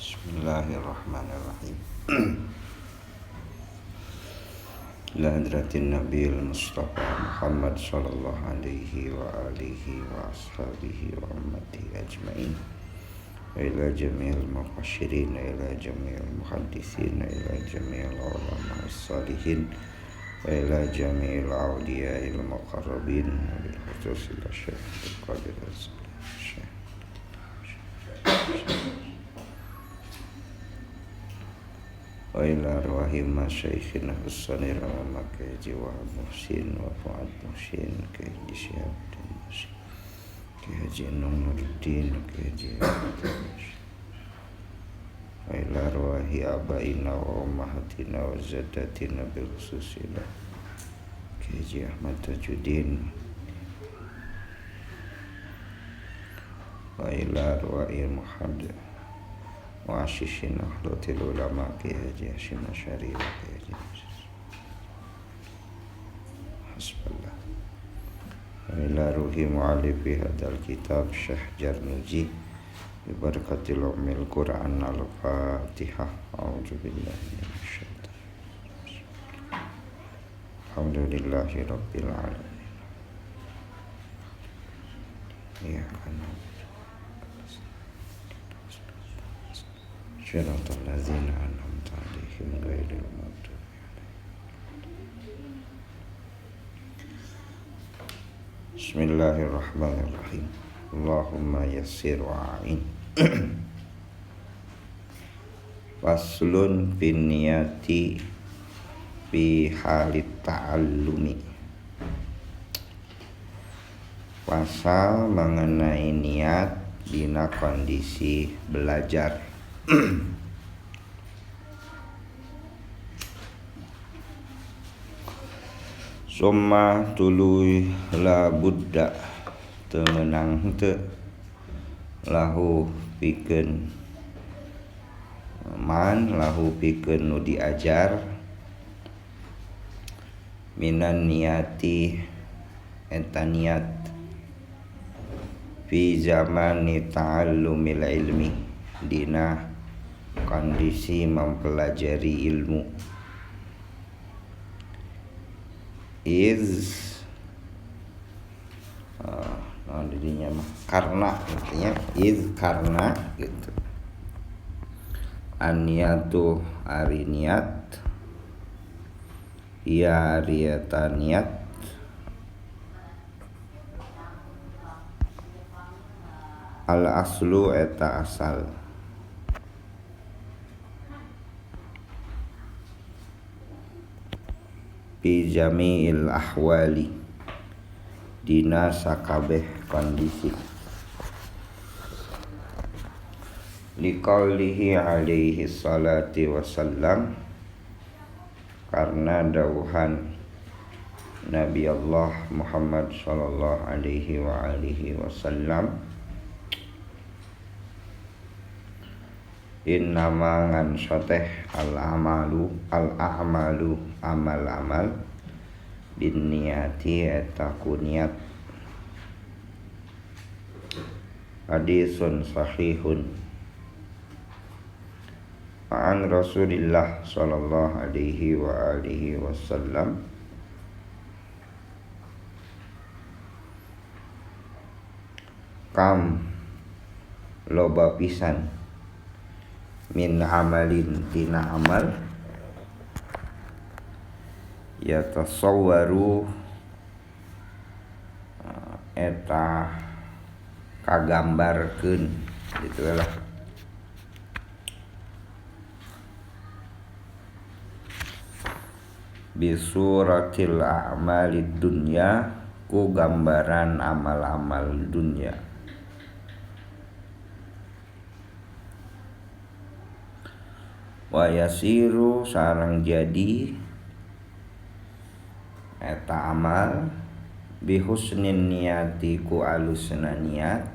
Bismillahirrahmanirrahim. Ila hadratin Nabil Mustafa Muhammad sallallahu alaihi wa alihi wa ashabihi wa ummatihi ajma'in. Wa ila jami'il muqashirin, wa ila jami'il muhaddisin, wa ila jami'il ulama as-salihin, wa ila jami'il awliya'il muqarrabin, wa bil khusus ila Syekh Qadir Syekh wa ila arwahi masyaikhina Hussanir wa makaji wa muhsin wa fuad muhsin kaji syihab dan muhsin kaji Nuruddin kaji wa ila arwahi abaina wa ummahatina wa zaddatina bil khususila kaji Ahmad Tajuddin wa ila arwahi muhammad wa asyisin akhlutil ulama Ki Haji Hashim Asy'ari wa Ki Haji Hasballah wa ila ruhi mu'alifi hadal kitab Syekh Jarnuji bi barakatil umil Qur'an al-Fatihah. A'udzu billahi minasy syaithanir rajim. Alhamdulillahi rabbil alamin. Ya kana Syiratal ladzina an'amta 'alaihim ghairil maghdubi 'alaihim. Bismillahirrahmanirrahim. Allahumma yassir wa'in. Faslun bin niyati fi halit ta'allumi. Pasal mengenai niat dina kondisi belajar. Summa tuluy la budda temenang henteu lahu pikeun man lahu pikeun nu diajar minan niati eta niat fi zamani ta'allumil ilmi dina kondisi mempelajari ilmu. Dirinya mah karena artinya karena gitu. An-niyatu ari niat ya riyata niat al-aslu eta asal fi jami'il ahwali dina sakabeh kondisi liqaulihi alaihi salati wasallam karena dawuhan Nabi Allah Muhammad sallallahu alaihi wa alihi wasallam innama ngan soteh al-a'malu amal bin niyati eta kuniat. Hadisun sahihun an Rasulillah sallallahu alaihi wa alihi wasallam kam loba pisan min amalin tina amal yatasawwaru eta kagambarkeun gitu lah bisuratil a'malid dunya ku gambaran amal-amal dunya. Wa yasiru sareng jadi eta amal bihusnin niyati ku alusna niat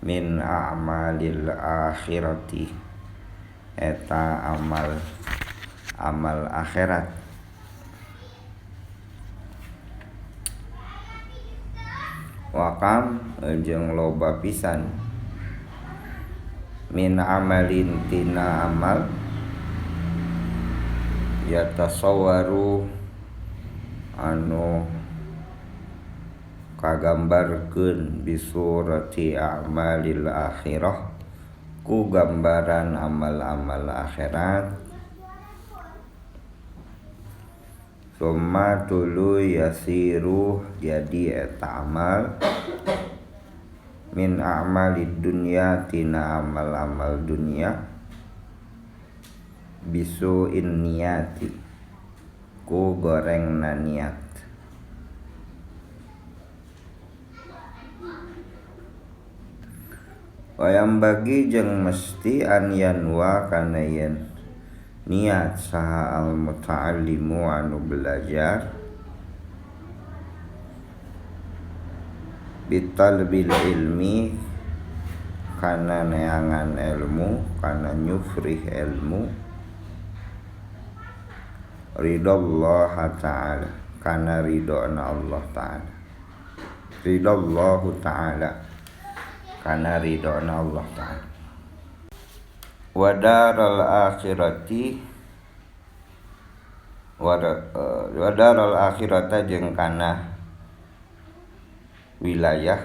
min a'malil akhirati eta amal akhirat. Wakam jeung loba pisan min amalin tina amal yatasawwaru anu kagambarkeun bisurati a'malil akhirah ku gambaran amal-amal akhirat. Summa tulu yasiru jadi eta amal min a'malid dunya tina amal-amal dunia bisu'in niyati ku gorengna niat. Wayang bagi jeung mesti an yanwa kana yen niat saha al muta'allimu anu belajar bitalbil ilmi kana neangan ilmu kana nyufrih ilmu ridallah ta'ala kana ridona Allah ta'ala ridallahu ta'ala kana ridona Allah ta'ala. Wadaral akhirati wadaral akhirata jeung kana wilayah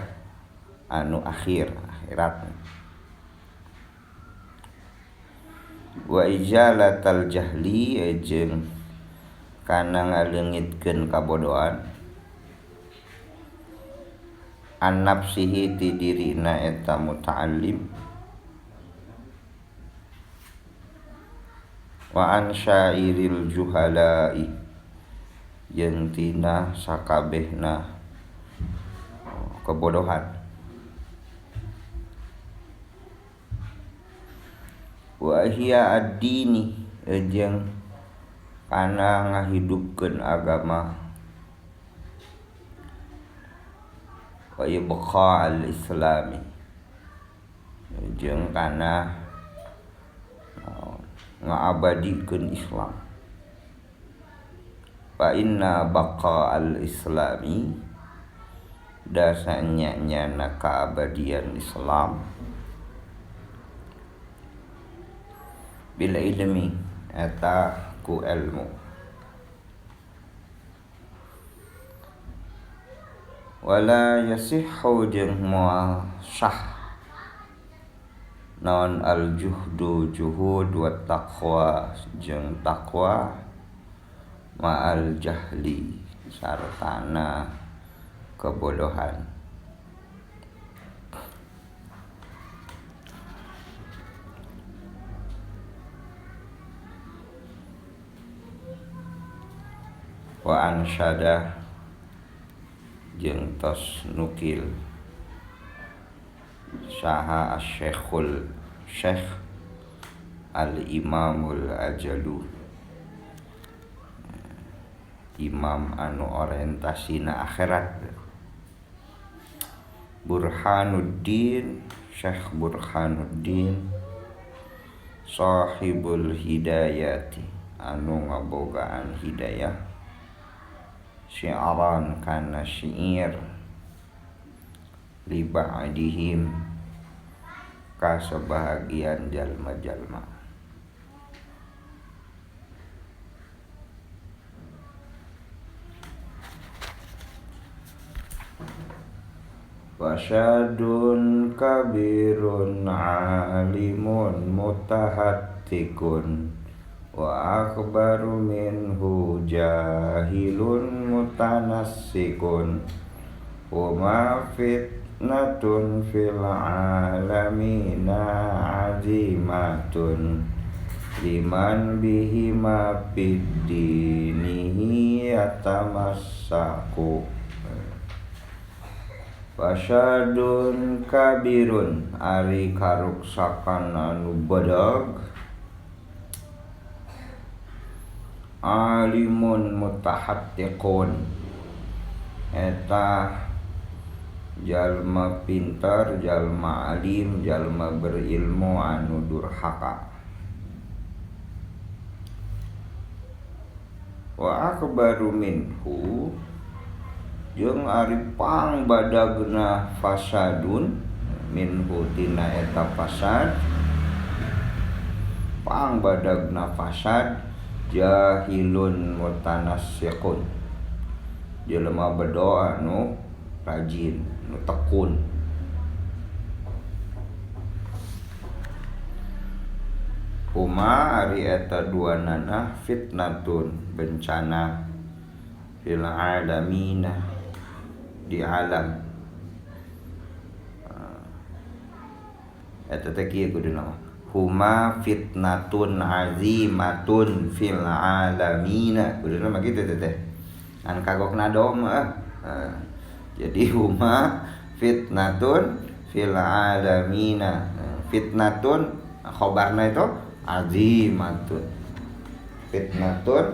anu akhirat. Wa ijalatal jahli jeung kana ngaleungitkeun kabodohan an nafsihi ti dirina eta muta'allim wa an syairil juhalai jeung tina sakabehna kebodohan. Wa hiya ad-dini jeung kana ngahidupkeun agama wa ibqa al-islami jeung kana ngabadikeun Islam. Fa inna baqa al-islami dasanya nyana kaabadian Islam bil ilmi eta ku ilmu. Wala yasihhu jeung moal sah naon al juhdu juhud wa taqwa jeung taqwa ma'al jahli sartana kebodohan. Wa ansyada jeung tos nukil saha asy-syekhul syekh al-imamul ajalu imam anu orientasina akhirat Burhanuddin Syekh Burhanuddin sahibul hidayati anu ngabogaan hidayah syi'aran kana syiir li ba'dihim ka sebahagian jalma-jalma. Wasyadun kabirun alimun mutahattikun wa akbaru minhu jahilun mutanassikun wa ma fitnatun fil alamina azimatun liman bihima biddinihi yatamassaku. Wasyadun kabirun ari karuksakan anu bedag alimun mutahattiqun eta jalma pintar, jalma alim, jalma berilmu anu durhaka. Wa akbaru minhu jeung ari pangbadagna fasadun minhu tina eta fasad gampang badagna fasad jahilun mutanassiqun. Jelema berdoa nu rajin, nu tekun. Huma ari eta duanana fitnatun bencana fil alamina di alam. Eta teh kieu kuduna. Huma fitnatun azimatun fil alamina. Kuduna mah kitu teh. An kagokna dom jadi huma fitnatun fil alamina. Fitnatun khobarna itu azimatun. Fitnatun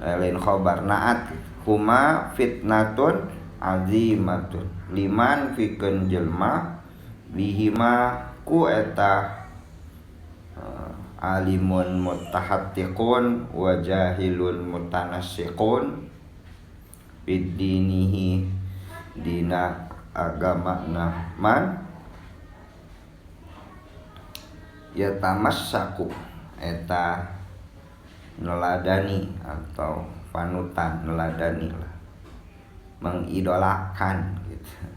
lain khobar naat. Huma fitnatun azimatun. Liman pikeun jelma bihima ku eta alimun mutahattiqun wa jahilun mutanassiqun bidinihi dina agamana man yatamassaku eta neladani atau panutan, neladani lah, mengidolakan gitu.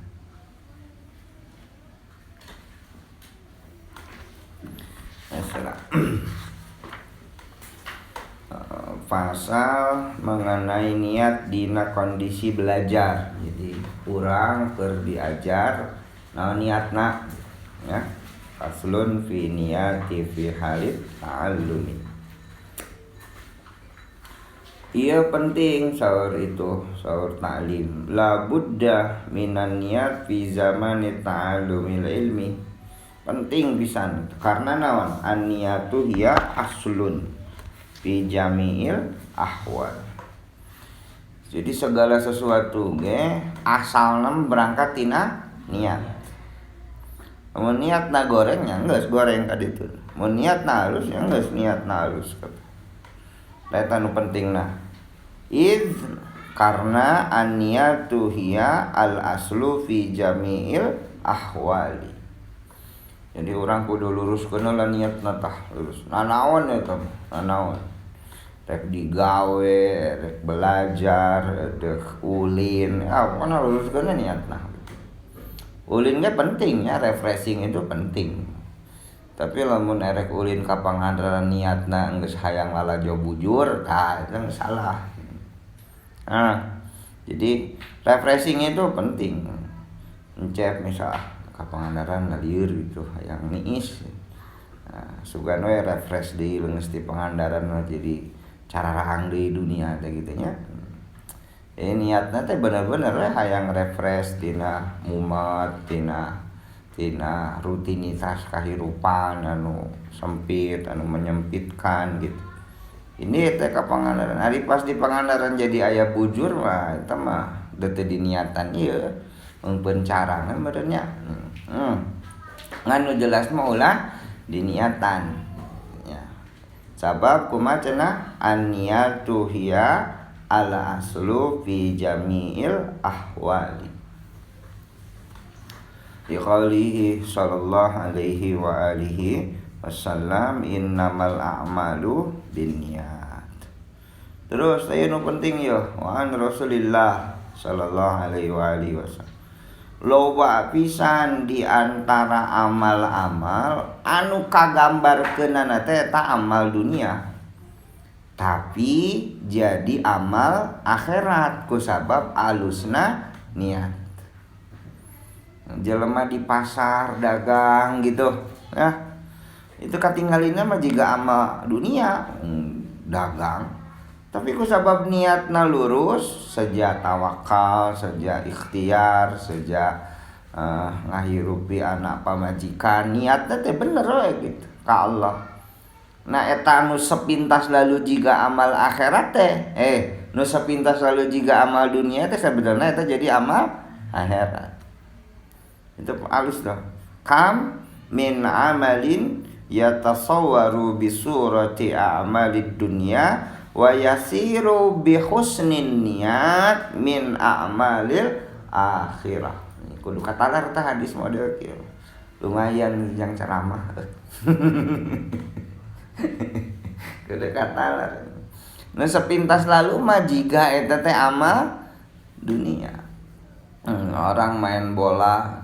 Pasal mengenai niat dina kondisi belajar. Jadi urang keur diajar naon niatna ya. Faslun fi niyati fi halit ta'allumi. Iya penting saur itu, saur ta'lim. La budda minan niyat fi zamani ta'allumil ilmi. Penting pisan karena naon? An-niyatu hiya aslun fi jami'il ahwal. Jadi segala sesuatu ge asalna berangkat tina niat. Mun niatna goreng nya geus goreng ka ditu. Mun niatna halus nya geus niatna halus. Eta nu pentingna. Id karena an-niyatu hiya al-aslu fi jami'il ahwali. Jadi orang kudu luruskeun lah niatna tah lurus. Nanaon eta mah? Nanaon? Rek digawe, rek belajar, rek ulin. Pokona luruskeun niatna. Ulin ge penting ya, refreshing itu penting. Tapi lamun erek ulin ka pangandaran niatna geus hayang lalajo bujur, tah eta salah. Jadi refreshing itu penting. Encep misal ka pangandaran ngalieur gitu hayang niis. Sugan we refresh deui leungeus ti pangandaran mah jadi cararahang deui dunia teh kitu nya. Niatna teh bener-bener we hayang refresh tina mumet tina rutinitas kahirupan anu sempit, anu menyempitkan gitu. Ini teh ka pangandaran. Ari pas di pangandaran jadi aya bujur mah eta mah teu diniatan ieu. Mun pencarangan benernya. Nganu jelas mah ulah diniatan. Ya. Sabab kumaha cenah an-niyatu hiya ala aslu fi jami'il ahwali. Di qaulihi sallallahu alaihi wa alihi wasallam innamal a'malu binniyat. Terus aya nu penting ya, wa an Rasulillah sallallahu alaihi wa alihi wasallam. Loba pisan di antara amal-amal anu kagambarkeunana teh eta amal dunia. Tapi jadi amal akhirat ku sabab alusna niat. Jelema di pasar dagang gitu, ya. Itu katinggalina mah jiga amal dunia, dagang. Tapi ku sabab niatna lurus, saja tawakal, saja ikhtiar, saja ngahirupi anak pamajikan, niatna teh bener we gitu ka Allah. Nah eta nu sepintas lalu jiga amal akhirat teh, nu sepintas lalu jiga amal dunia teh sebenarnya eta jadi amal akhirat. Itu halus dah. Kam min amalin yatasawwaru bi surati a'malid dunya wa yasiru bi husnin niat min a'malil akhirah. Kudu katalar tah hadis model kieu. Lumayan yang ceramah. Kudu katalar. Nu sepintas lalu mah jiga eta teh amal dunia. Orang main bola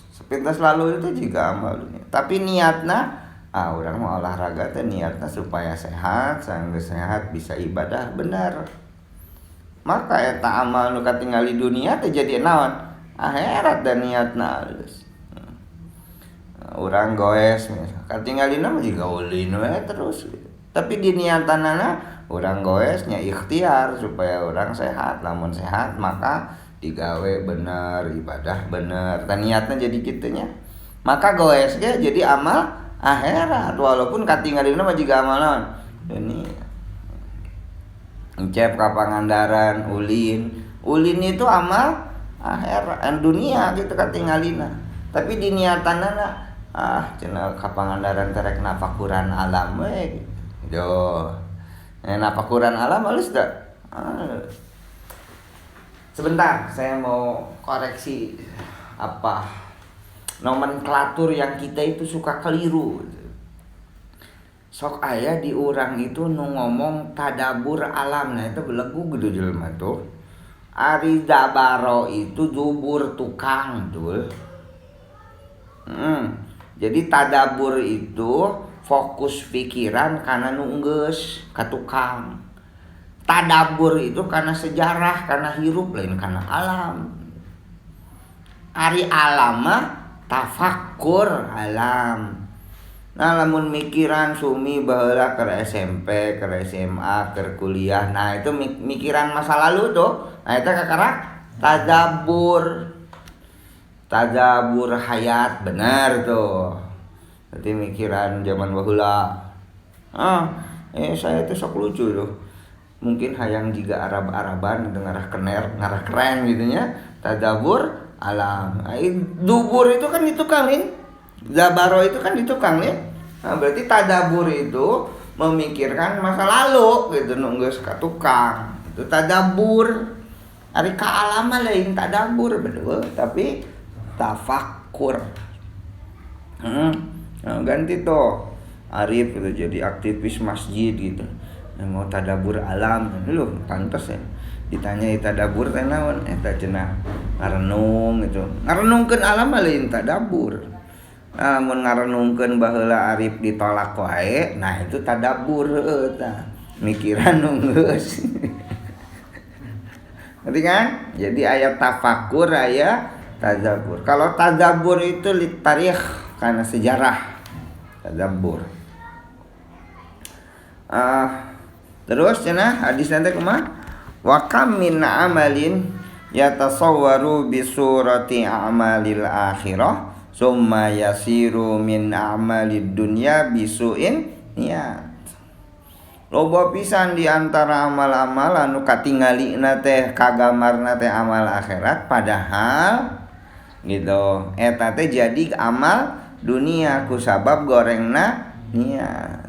sepintas lalu itu juga amal dunia. Tapi niatna orang mau olahraga teh niatna supaya sehat, sanggeus sehat bisa ibadah bener. Maka eta amal nu katingali dunia teh jadi naon? Akhirat dan niatna alus. Urang goes katingalina mah jiga ulin we terus. Tapi di niatanana urang goesnya ikhtiar supaya orang sehat. Lamun sehat maka digawe bener, ibadah bener. Dan niatna jadi kitunya. Maka goes ge jadi amal akhirat walaupun katingalina mah jiga amal naon? Dunia. Encep ka Pangandaran ulin itu amal akhirat dunia gitu katingalina. Tapi di niatanana cenah ka Pangandaran terek napakuran alam we gitu. Napakuran alam halus dah. Sebentar, saya mau koreksi nomenklatur yang kita itu suka keliru. Sok aya di urang itu nu ngomong tadabur alam, nah itu belegu gede jelema tuh. Ari dabaro itu dubur tukang tuh. Jadi tadabur itu fokus pikiran karena nunggeus ka tukang. Tadabur itu karena sejarah, karena hirup lain karena alam. Ari alam mah tafakkur alam. Nah lamun mikiran sumi baheula ke SMP, ke SMA, ke kuliah. Nah itu mikiran masa lalu tuh. Nah itu kakara tadabur. Tadabur hayat benar tuh. Berarti mikiran zaman baheula. Saya tuh sok lucu tuh. Mungkin hayang juga Arab-Araban ngarah keren gitu nya. Tadabur alam. Dubur itu kan ditukangin. Zabaro itu kan ditukangin. Nah, berarti tadabur itu memikirkan masa lalu gitu nunggu ka tukang. Itu tadabur. Ari ka alam lain tadabur bener, tapi tafakkur. Ganti tuh Arif itu jadi aktivis masjid gitu. Yang mau tadabur alam lu pantes ya. Ditanya tadabur teh naon? Eta cenah ngarenung gitu. Ngarenungkeun alam lain tadabur. Mun ngarenungkeun baheula Arif ditolak wae, nah itu tadabur eta. Mikiran nunggeus. Ngerti kan? Jadi aya tafakkur, aya tadabur. Kalau tadabur itu tarikh karena sejarah. Tadabur. Terus cenah hadis nanti kumaha? Wa kam min amalin yatasawwaru bi surati a'malil akhirah summa yasiru min a'malid dunya bisuin niat. Loba pisan di antara amal-amal anu katinggalina teh kagamarna teh amal akhirat padahal gitu eta teh jadi amal dunia ku sabab gorengna niat.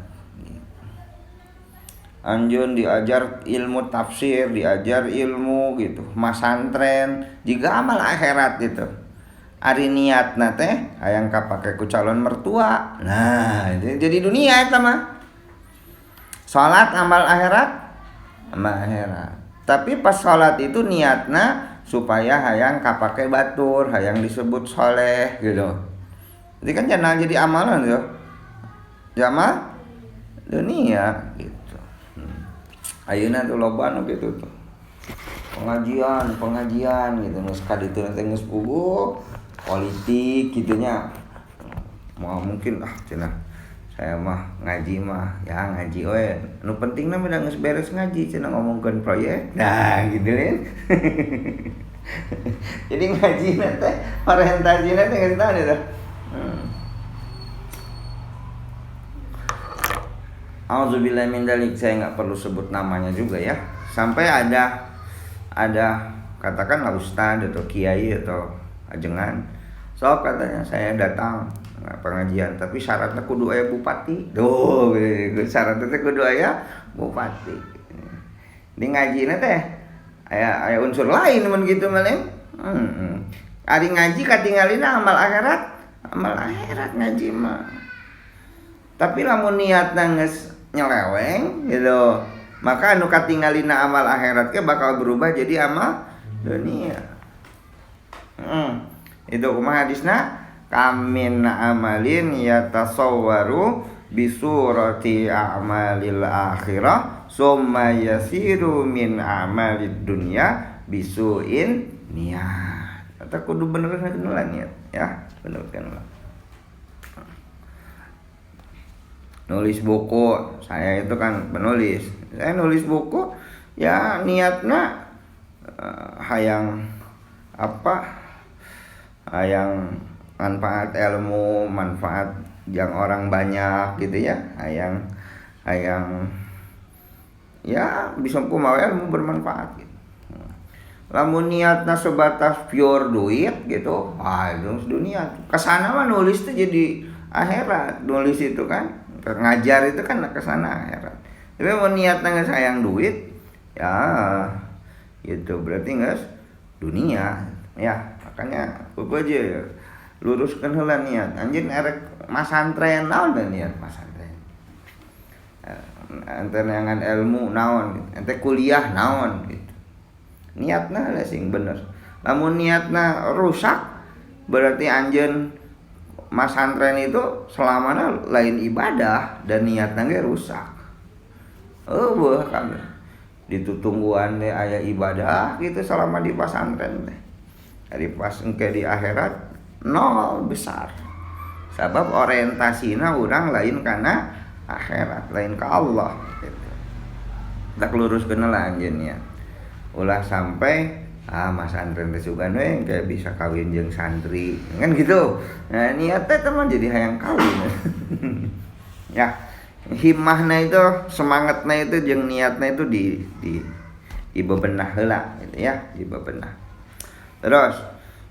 Anjeun diajar ilmu tafsir, diajar ilmu gitu, masantren juga amal akhirat gitu. Ari niatna teh hayang kapake ku calon mertua. Nah, jadi dunia eta mah. Salat amal akhirat, amal akhirat. Tapi pas salat itu niatna supaya hayang kapake batur, hayang disebut soleh gitu. Jadi kan jangan jadi amalan yo. Jamaah dunia gitu. Ayeuna tuh loba anu kitu tuh. Pengajian gitu nu sakaditu teh geus puguh politik gitunya. Mau mungkin cenah saya mah ngaji mah ya ngaji we. Nu pentingna mah geus beres ngaji cenah ngomongkeun proyek. Nah, gitu kan. Jadi ngaji teh orientasina teh geus tahu dah. Auzubillahi min dzalik, saya enggak perlu sebut namanya juga ya. Sampai ada katakanlah ustaz atau kiai atau ajengan. So katanya saya datang pengajian tapi syaratnya kudu aya bupati. Duh, syaratnya kudu aya bupati. Di ngajina teh aya unsur lain mun kitu mah Neng. Ari ngaji katingalina amal akhirat ngaji mah. Tapi lamun niatna geus nyeleweng gitu, maka anu katinggalina amal akhirat ke bakal berubah jadi amal dunia. Itu kumaha hadisna? Kamin amalin yatasawwaru bisurati a'malil akhirah summa yasiru min amalid dunya bisuin niat. Kata kudu benerkeun niat ya, benerkeun lah. Nulis buku, saya itu kan penulis. Saya nulis buku ya niatna hayang hayang manfaat ilmu, manfaat yang orang banyak gitu ya, hayang ya bisa kumaha ilmu bermanfaat gitu. Lamun niatna sebatas pure duit gitu, itu dunia. Kesana mah nulis tuh jadi akhirat, nulis itu kan, ngajar itu kan kesana akhirat. Tapi mau niatna sayang duit, ya gitu berarti nggak dunia ya. Makanya apa aja luruskan heula niat. Anjeun erek masantren naon dan niat masantren. Ente neangan ilmu naon gitu. Ente kuliah naon gitu. Niatna lah sing bener. Lamun niatna rusak berarti anjeun masantren itu selamana lain ibadah dan niatna ge rusak. Beuh kan ditutungguan teh aya ibadah gitu selama di pasantren teh. Dari pas engke di akhirat nol besar. Sebab orientasina urang lain kana akhirat, lain ka Allah gitu. Tak luruskeun lah anjeun ya. Ulah sampai masantren teh sugan we kayak bisa kawin jeung santri. Kan gitu. Nah, niat teh teman jadi hayang kawin. Ya. Himmahna itu, semangatna itu jeung niatna itu di bebenah heula gitu ya, di bebenah. Terus,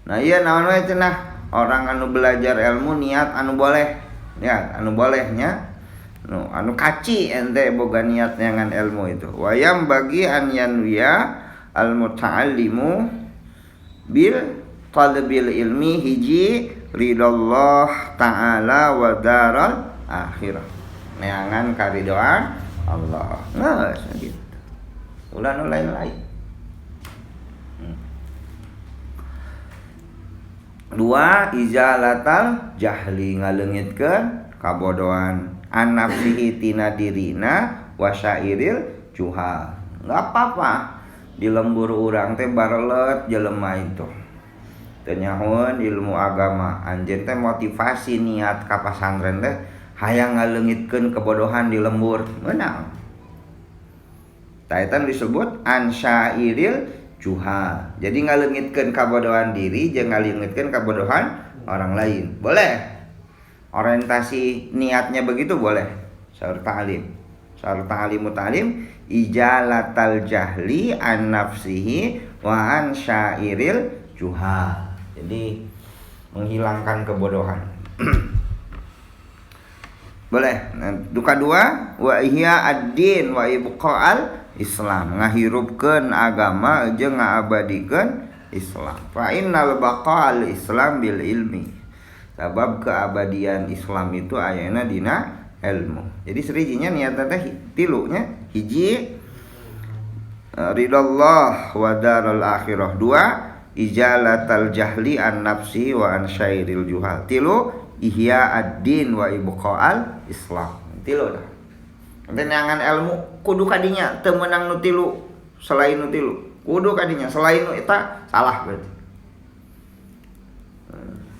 nah iya naon we cenah orang anu belajar ilmu niat anu boleh, ya anu bolehnya, anu kaci ente boga niat nyangan ilmu itu. Wayam bagi an yanwiya al muta'allimu bil talbil ilmi hiji ridallah ta'ala wa daral akhirah. Neangan karidoan Allah. Nah, gitu. Ulah nu lain-lain. Dua, izalatal jahli ngaleungitkeun kabodohan an nafsihi tina dirina wa syairil juhal. Enggak apa-apa di lembur urang teh barelet jelema itu. Teu nyahoeun ilmu agama, anjeun teh motivasi niat ka pasantren teh hayang ngaleungitkeun kebodohan di lembur, meunang. Taetan disebut an syairil juhal. Jadi ngaleungitkeun kabodohan diri jeung ngaleungitkeun kabodohan orang lain. Boleh. Orientasi niatnya begitu boleh. Saur ta'lim. Saur ta'limu ta'lim ijalatal jahli an nafsihi wa an syairil juhal. Jadi menghilangkan kebodohan. Boleh. Nah, duka dua wa ihya ad-din wa ibqa'al Islam, ngahirupkeun agama jeung ngaabadikeun Islam. Fa innal baqa'al Islam bil ilmi. Sabab keabadian Islam itu ayana dina ilmu. Jadi serijinya niatna teh tilunya, hiji ridallah wa darul akhirah. Dua, ijalatal jahli an nafsi wa an syairil juhal. Tilu, ihya ad-din wa ibqa'al Islam. Tilu dah. Tenangan ilmu kudu kadinya teu meunang nu tilu selain nu tilu. Kudu kadinya selain nu eta salah berarti.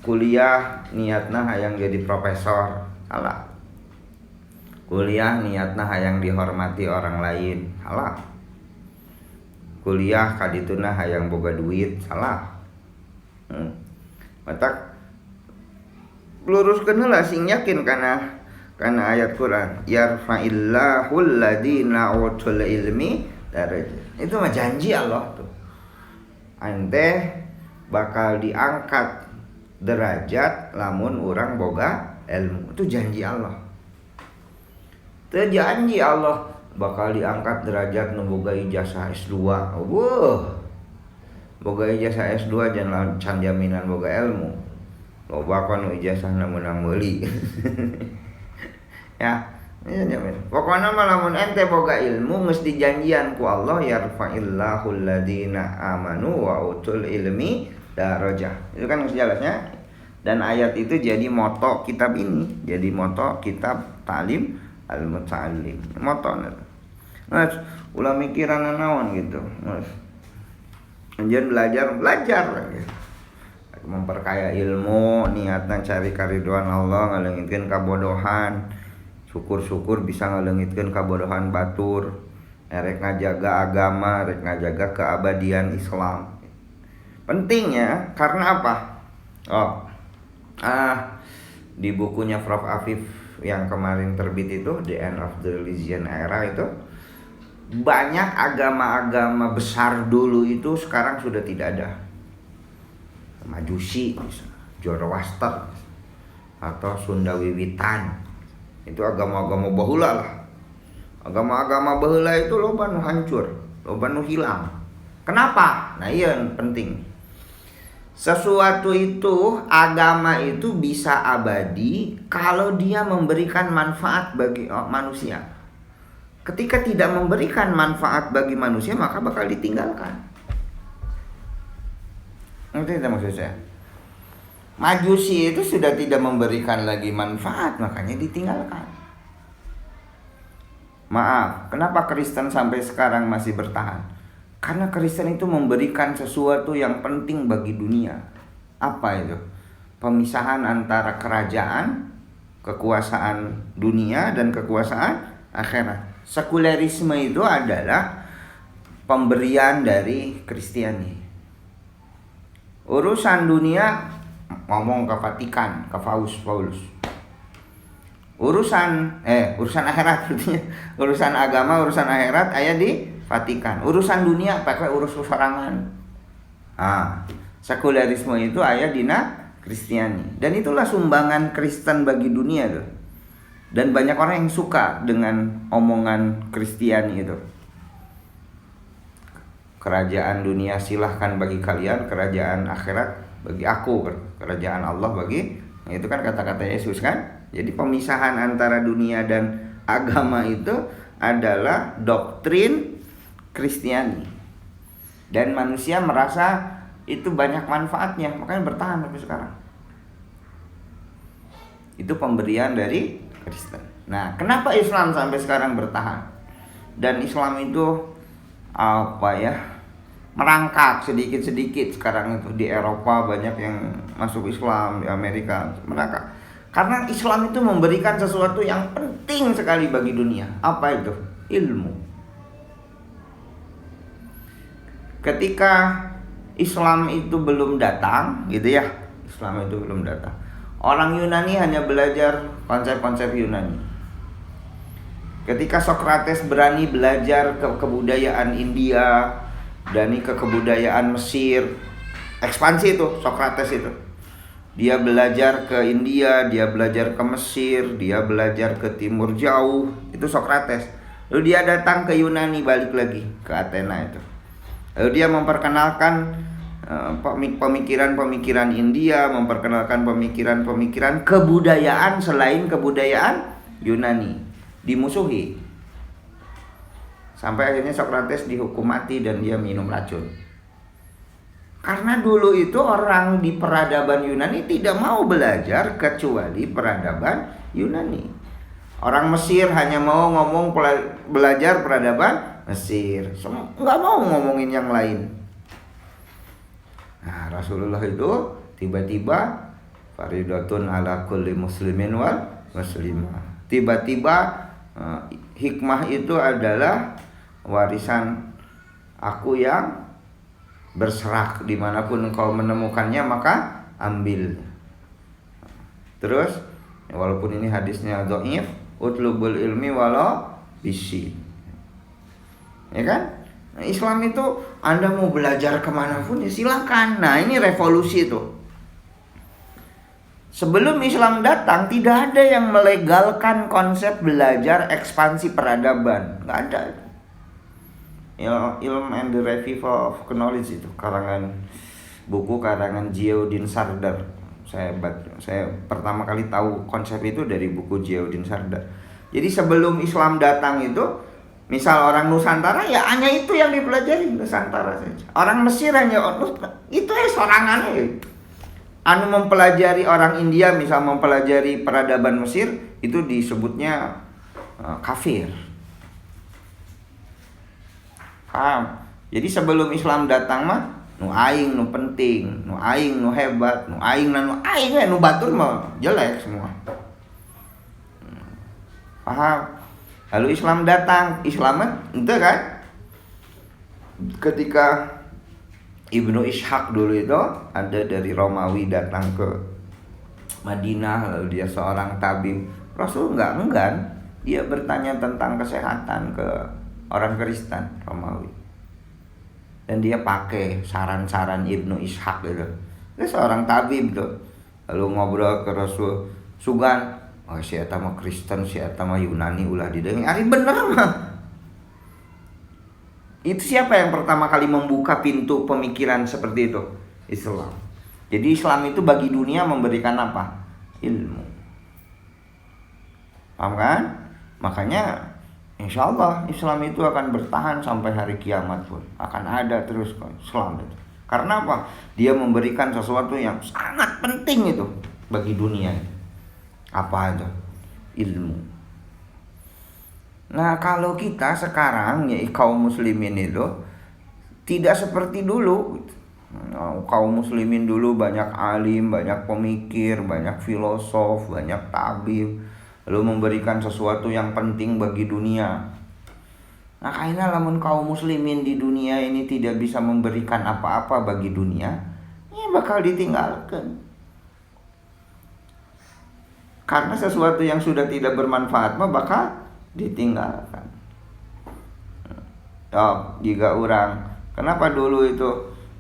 Kuliah niatna hayang jadi profesor, salah. Kuliah niatna hayang dihormati orang lain, salah. Kuliah kadituna hayang boga duit, salah. Matak luruskeun heula sing yakin kana ayat Quran, yarfa'illahul ladina utul ilmi darajat. Itu mah janji Allah tuh. Ente bakal diangkat derajat lamun urang boga ilmu. Itu janji Allah. Teu janji Allah bakal diangkat derajat nu boga ijazah S2. Boga ijazah S2 jangan can jaminan boga ilmu. Loba kan ijazahna meunang meuli. Ya. Pokoknya malamun ente boga ilmu geus dijanjian ku Allah yarfa'illahu alladziina amanu wa utul ilmi darajah. Itu kan geus jelasnya. Dan ayat itu jadi moto kitab ini, jadi moto kitab Ta'lim al-Muta'allim. Moto Mas, ulah mikiran naon gitu. Mas. Anjeun belajar lagi. Memperkaya ilmu, niatna cari kariduan Allah, ngaleungitkeun kabodohan. Syukur-syukur bisa ngaleungitkeun kabodohan batur. Rek ngajaga agama, rek ngajaga keabadian Islam. Pentingnya karena apa? Di bukunya Prof. Afif yang kemarin terbit itu The End of the Religion Era itu, banyak agama-agama besar dulu itu sekarang sudah tidak ada. Majusi, Zoroaster, atau Sunda Wiwitan, itu agama-agama baheula lah. Agama-agama baheula itu loba nu hancur, loba nu hilang. Kenapa? Nah iya penting. Sesuatu itu, agama itu bisa abadi kalau dia memberikan manfaat bagi manusia. Ketika tidak memberikan manfaat bagi manusia, maka bakal ditinggalkan. Ngerti tidak maksud saya? Majusi itu sudah tidak memberikan lagi manfaat, makanya ditinggalkan. Maaf, kenapa Kristen sampai sekarang masih bertahan? Karena Kristen itu memberikan sesuatu yang penting bagi dunia. Apa itu? Pemisahan antara kerajaan, kekuasaan dunia dan kekuasaan akhirat. Sekulerisme itu adalah pemberian dari Kristiani. Urusan dunia ngomong ke Vatikan, ke Paulus. Urusan akhirat artinya. Urusan agama, urusan akhirat aya di Vatikan. Urusan dunia pakai urus sorangan. Sekulerisme itu aya dina Kristiani. Dan itulah sumbangan Kristen bagi dunia tuh. Dan banyak orang yang suka dengan omongan Kristiani itu. Kerajaan dunia silahkan bagi kalian, kerajaan akhirat bagi aku, kerajaan Allah bagi. Nah, itu kan kata-kata Yesus kan. Jadi pemisahan antara dunia dan agama itu adalah doktrin Kristiani. Dan manusia merasa itu banyak manfaatnya, makanya bertahan sampai sekarang. Itu pemberian dari Kristen. Nah, kenapa Islam sampai sekarang bertahan? Dan Islam itu merangkak sedikit-sedikit sekarang itu. Di Eropa banyak yang masuk Islam, di Amerika merangkak. Karena Islam itu memberikan sesuatu yang penting sekali bagi dunia. Apa itu? Ilmu. Ketika Islam itu belum datang, gitu ya. Islam itu belum datang. Orang Yunani hanya belajar konsep-konsep Yunani. Ketika Socrates berani belajar ke kebudayaan India, berani ke kebudayaan Mesir, ekspansi itu Socrates itu. Dia belajar ke India, dia belajar ke Mesir, dia belajar ke Timur Jauh, itu Socrates. Lalu dia datang ke Yunani, balik lagi ke Athena itu. Lalu dia memperkenalkan pemikiran-pemikiran India, memperkenalkan pemikiran-pemikiran kebudayaan selain kebudayaan Yunani. Dimusuhi. Sampai akhirnya Socrates dihukum mati dan dia minum racun. Karena dulu itu orang di peradaban Yunani tidak mau belajar kecuali peradaban Yunani. Orang Mesir hanya mau belajar peradaban Mesir, nggak mau ngomongin yang lain. Nah, Rasulullah itu tiba-tiba faridatun ala kulli muslimin wal muslimah. Tiba-tiba hikmah itu adalah warisan aku yang berserak, dimanapun engkau menemukannya maka ambil. Terus walaupun ini hadisnya dhaif, utlubul ilmi walau bisi. Ya kan? Nah, Islam itu Anda mau belajar kemanapun ya silakan. Nah, ini revolusi itu. Sebelum Islam datang tidak ada yang melegalkan konsep belajar ekspansi peradaban. Nggak ada. Ilm and the Revival of Knowledge itu buku karangan Ziauddin Sardar. Saya pertama kali tahu konsep itu dari buku Ziauddin Sardar. Jadi sebelum Islam datang itu, misal orang Nusantara ya hanya itu yang dipelajari, Nusantara saja. Orang Mesir hanya itu ya sorangannya. Anu mempelajari orang India, misal mempelajari peradaban Mesir, itu disebutnya kafir. Paham? Jadi sebelum Islam datang mah nu aing nu penting, nu aing nu hebat, nu aing nu batur mah jelek semua. Paham? Lalu Islam datang, Islam itu kan ketika Ibnu Ishaq dulu itu ada dari Romawi datang ke Madinah, lalu dia seorang tabib. Rasul enggak enggan, dia bertanya tentang kesehatan ke orang Kristen Romawi. Dan dia pakai saran-saran Ibnu Ishaq gitu. Dia seorang tabib tuh. Lalu ngobrol ke Rasul, sugan, oh si eta mah Kristen, si eta mah Yunani ulah didengi. Ari bener mah. Itu siapa yang pertama kali membuka pintu pemikiran seperti itu? Islam. Jadi Islam itu bagi dunia memberikan apa? Ilmu. Paham kan? Makanya insya Allah Islam itu akan bertahan sampai hari kiamat pun. Akan ada terus Islam itu. Karena apa? Dia memberikan sesuatu yang sangat penting itu bagi dunia. Apa itu? Ilmu. Nah kalau kita sekarang ya kaum muslimin itu tidak seperti dulu. Kaum muslimin dulu banyak alim, banyak pemikir, banyak filosof, banyak tabib, lalu memberikan sesuatu yang penting bagi dunia. Nah kayaknya lamun kaum muslimin di dunia ini tidak bisa memberikan apa-apa bagi dunia, ya bakal ditinggalkan. Karena sesuatu yang sudah tidak bermanfaat mah bakal ditinggalkan. Jika orang, kenapa dulu itu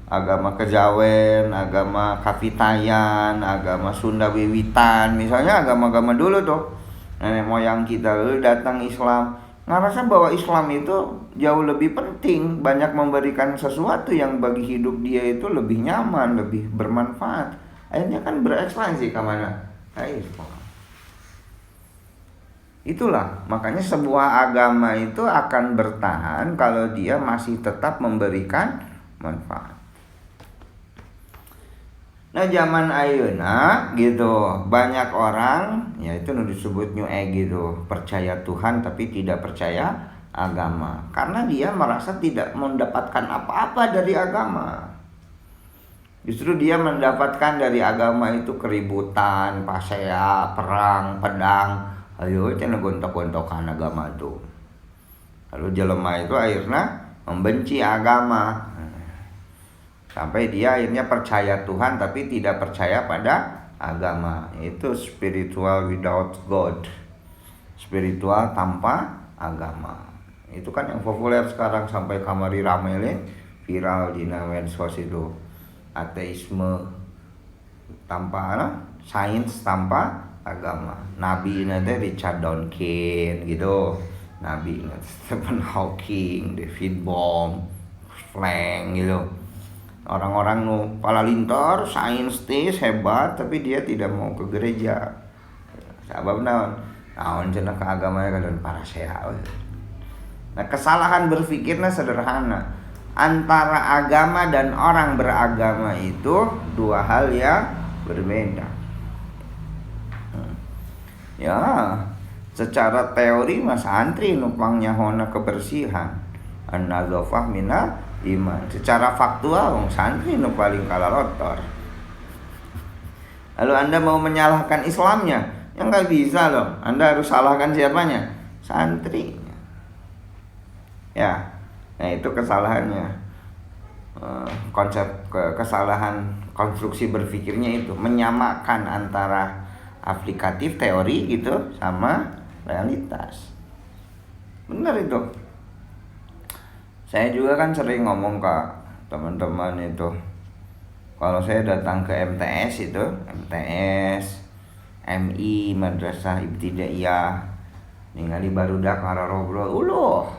agama Kejawen, agama Kapitayan, agama Sunda Wiwitan, misalnya agama-agama dulu tuh nenek moyang kita lalu datang Islam, ngerasa bahwa Islam itu jauh lebih penting, banyak memberikan sesuatu yang bagi hidup dia itu lebih nyaman, lebih bermanfaat. Akhirnya kan berekspansi ke mana? Islam. Itulah makanya sebuah agama itu akan bertahan kalau dia masih tetap memberikan manfaat. Nah zaman ayeuna gitu banyak orang ya itu disebut New Age gitu, percaya Tuhan tapi tidak percaya agama karena dia merasa tidak mendapatkan apa-apa dari agama. Justru dia mendapatkan dari agama itu keributan, pasea, perang, pedang. Ayo cenah gontok-gontokan agama itu. Lalu jelema itu akhirnya membenci agama. Sampai dia akhirnya percaya Tuhan tapi tidak percaya pada agama. Itu spiritual without God. Spiritual tanpa agama. Itu kan yang populer sekarang sampai kamari ramelin viral di medsos itu. Ateisme tanpa sains tanpa agama. Nabi nanti Richard Dawkins gitu. Nabi Stephen Hawking, David Bohm, Frank gitu. Orang-orang nu pala lintar, sainstis hebat tapi dia tidak mau ke gereja. Sabab naon? Naon cenah ke agamanya kan para seha. Nah, kesalahan berpikirnya sederhana. Antara agama dan orang beragama itu dua hal yang berbeda. Ya, secara teori mas antri numpang nyahona kebersihan. An-nadzafah minal iman. Secara faktual wong santri nu paling kalalotor. Lalu Anda mau menyalahkan Islamnya? Ya nggak bisa loh. Anda harus salahkan siapanya? Santrinya. Ya, nah itu kesalahannya. Konsep kesalahan konstruksi berpikirnya itu menyamakan antara aplikatif teori gitu sama realitas. Benar itu. Saya juga kan sering ngomong ke teman-teman itu. Kalau saya datang ke MTS itu, MTS, MI, Madrasah Ibtidaiyah, ningali barudak ngararobrol,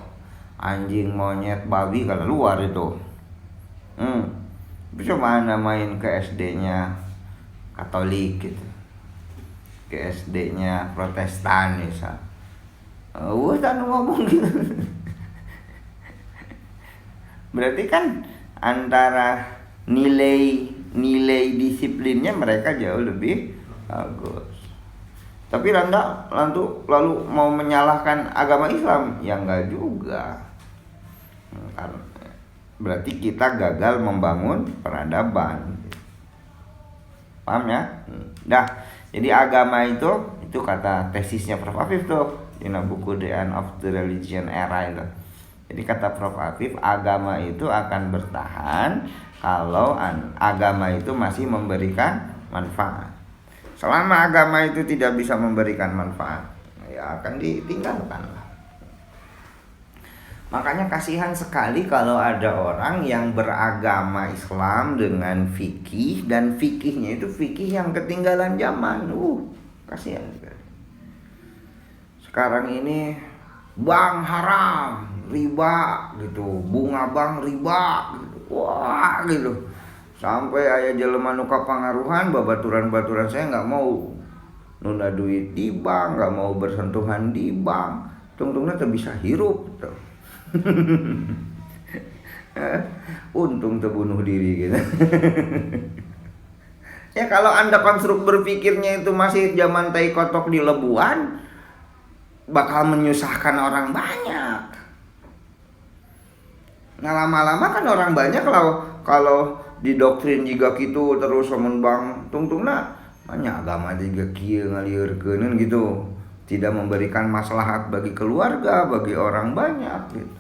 anjing monyet babi kalau luar itu. Bisa mana main ke SD-nya Katolik gitu. Ke SD-nya Protestan misal. Tak ngomong gitu. Berarti kan antara nilai disiplinnya mereka jauh lebih bagus. Tapi lalu mau menyalahkan agama Islam, ya enggak juga. Berarti kita gagal membangun peradaban. Paham ya? Jadi agama itu kata tesisnya Prof. Afif tuh di buku The End of the Religion Era itu. Jadi kata Prof. Afif, agama itu akan bertahan kalau agama itu masih memberikan manfaat. Selama agama itu tidak bisa memberikan manfaat, ya akan ditinggalkan. Makanya kasihan sekali kalau ada orang yang beragama Islam dengan fikih, dan fikihnya itu fikih yang ketinggalan zaman. Kasihan sekali. Sekarang ini bank haram, riba gitu, bunga bank riba gitu. Wah gitu. Sampai aya jelema nu kapangaruhan babaturan-baturan, saya nggak mau nunda duit di bank, nggak mau bersentuhan di bank. Tungtungnya tuh bisa hirup gitu. Untung terbunuh diri gitu. Ya kalau Anda konstruk berpikirnya itu masih zaman tai kotok di lebuan, bakal menyusahkan orang banyak. Nah lama-lama kan orang banyak kalau didoktrin juga gitu terus bang tungtungna banyak agama juga kieu ngalieureun gitu, tidak memberikan maslahat bagi keluarga, bagi orang banyak gitu.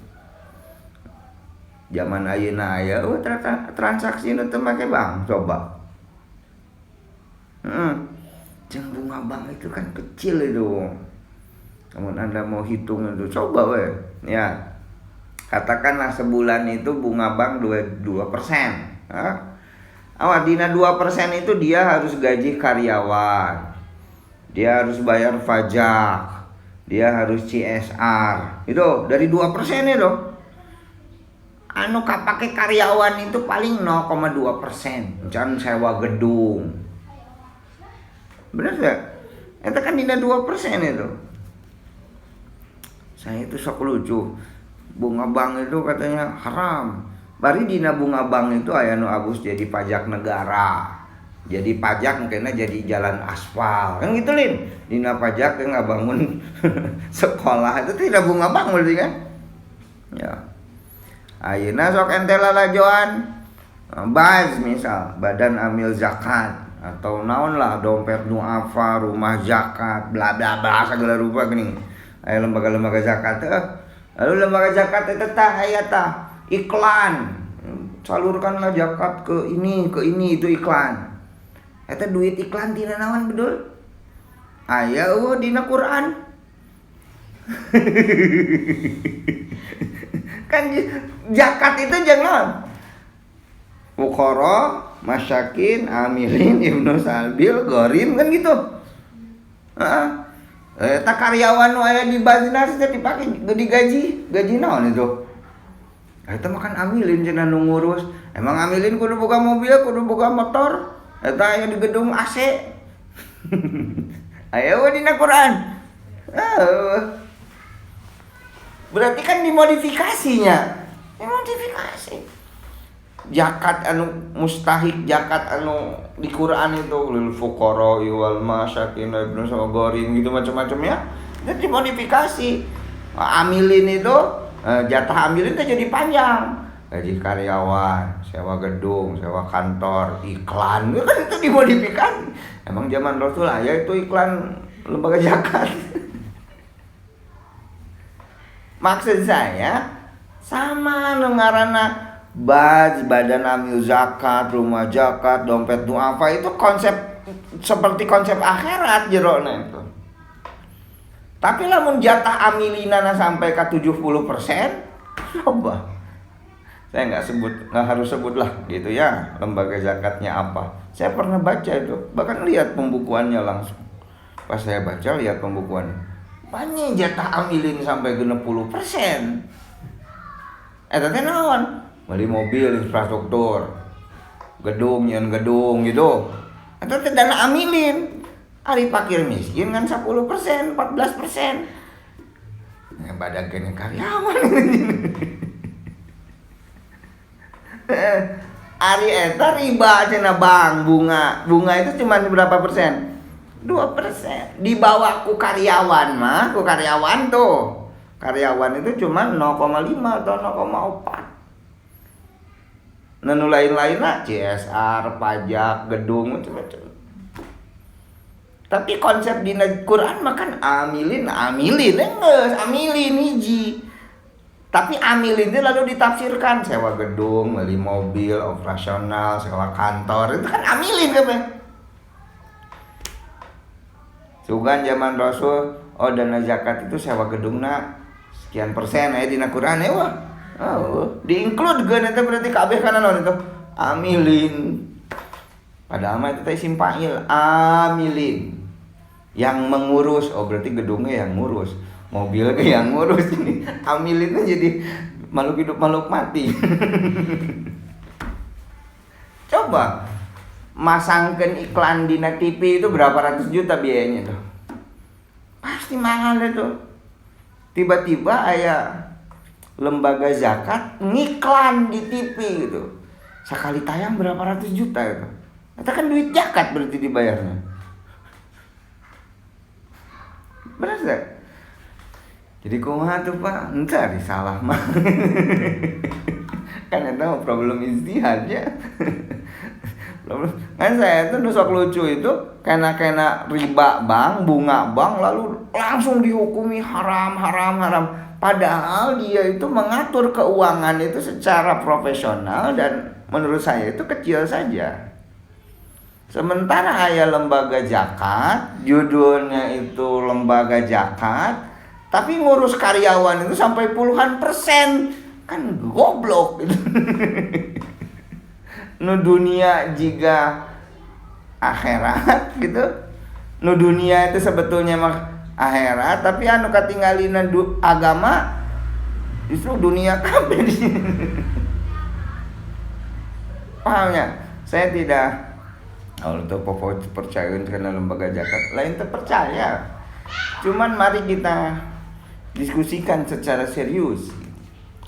Zaman ayeuna aya transaksi nu teu make bank coba. Jeung bunga bank itu kan kecil itu. Namun Anda mau hitung itu coba we. Ya. Katakanlah sebulan itu bunga bank 2%. Awak dina 2% itu dia harus gaji karyawan, dia harus bayar pajak, dia harus CSR. Itu dari 2% itu. Anu kapake karyawan itu paling 0,2%. Can sewa gedung. Bener gak? Itu kan dina 2% itu. Saya itu sok lucu. Bunga bank itu katanya haram. Bari dina bunga bank itu aya nu abus jadi pajak negara. Jadi pajak mungkinnya jadi jalan aspal. Kan gitu Lin. Dina pajak yang ngabangun sekolah itu tidak bunga bank berarti kan? Ya. Ayeuna sok ente lalajoan BAZ misal, Badan Amil Zakat, atau naon lah dompet duafa, rumah zakat, bla bla bla segala rupa gini. Aya lembaga-lembaga zakat lalu lembaga zakat itu aya iklan, salurkanlah zakat ke ini itu iklan. Eta duit iklan tina naon bedul? Aya dina Quran. Kan zakat itu jangan fuqara, masyakin, amilin, ibnu sabil, gorim kan gitu. Eta karyawan nu aya di Baznas teh dipake gaji naon itu? Eta makan amilin cenah nu ngurus. Emang amilin kudu boga mobil, kudu boga motor. Eta aya di gedung AC. Aya dina Quran. Berarti kan dimodifikasinya. Dimodifikasi. Zakat anu mustahik, zakat anu di Quran itu lil fuqara wal masakin ibnu sagorin gitu macam-macam ya. Itu dimodifikasi. Amilin itu jatah amilin itu jadi panjang. Gaji karyawan, sewa gedung, sewa kantor, iklan. Kan itu dimodifikasi. Emang zaman Rasul aya itu iklan lembaga zakat. Maksud saya sama ngaranna BAZ, Badan Amil Zakat, rumah zakat, dompet duafa itu konsep seperti konsep akhirat jerona itu. Tapi lamun jatah amilinana sampai ke 70%, coba. Saya nggak harus sebut lah gitu ya lembaga zakatnya apa. Saya pernah baca itu, bahkan lihat pembukuannya langsung. Pas saya baca lihat pembukuannya, banyak jatah amilin sampai 60%. Eta teh naon? Beli mobil, infrastruktur, gedung gitu. Atau dana amilin. Ari fakir miskin kan 10%, 14%. badageun karyawan. Ari eta riba cenah Bang, bunga itu cuma berapa persen? 2%. Dibawa ku karyawan mah, ku karyawan tuh. Karyawan itu cuma 0,5 atau 0,4. Nu lain-lainna CSR, pajak, gedung macam-macam. Tapi konsep di Quran mah kan amilin geus, amilin hiji. Tapi amilin itu lalu ditafsirkan sewa gedung, beli mobil, operasional, sewa kantor, itu kan amilin kan. Sugan zaman Rasul, dana zakat itu sewa gedungna sekian persen aya dina Quran ya wah. Di-include geun eta berarti kabeh kana naon itu? Amilin. Padahal mah itu teh isim fa'il, amilin. Yang mengurus, berarti gedungnya yang ngurus. Mobilnya yang ngurus ini. Amilinnya jadi makhluk hidup makhluk mati. Coba masangkan iklan di TV itu berapa ratus juta biayanya tuh. Pasti mahal itu. Tiba-tiba aya lembaga zakat ngiklan di TV gitu. Sekali tayang berapa ratus juta itu. Itu kan duit zakat berarti dibayarnya. Benar tak? Jadi kumaha tuh Pak? Entar salah mah. Kan itu problem istihad ya. Kan saya tuh sok lucu itu kena riba Bang, bunga Bang lalu langsung dihukumi haram. Padahal dia itu mengatur keuangan itu secara profesional dan menurut saya itu kecil saja. Sementara aya lembaga zakat, judulnya itu lembaga zakat, tapi ngurus karyawan itu sampai puluhan persen. Kan goblok gitu. Nu dunia jika akhirat gitu. Nu dunia itu sebetulnya mah akhirat, tapi anu katinggalina agama justru dunia kabeh di sini. Pahamnya? Saya tidak itu percaya karena lembaga zakat, lain terpercaya. Cuman mari kita diskusikan secara serius.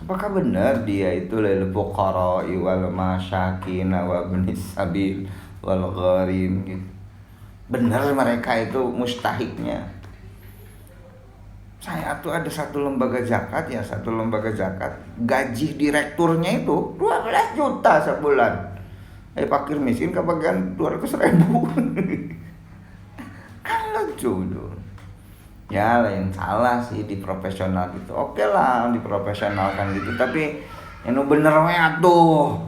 Apakah benar dia itu lil fuqara wal masyakin wa ibnis sabil wal gharim gitu. Benar mereka itu mustahiknya. Saya tuh ada satu lembaga zakat gaji direkturnya itu 12 juta sebulan. Fakir miskin kebagian 200.000. Kan lucu tuh. Ya lain salah sih di profesional gitu. Oke lah diprofesionalkan gitu, tapi yang bener we atuh.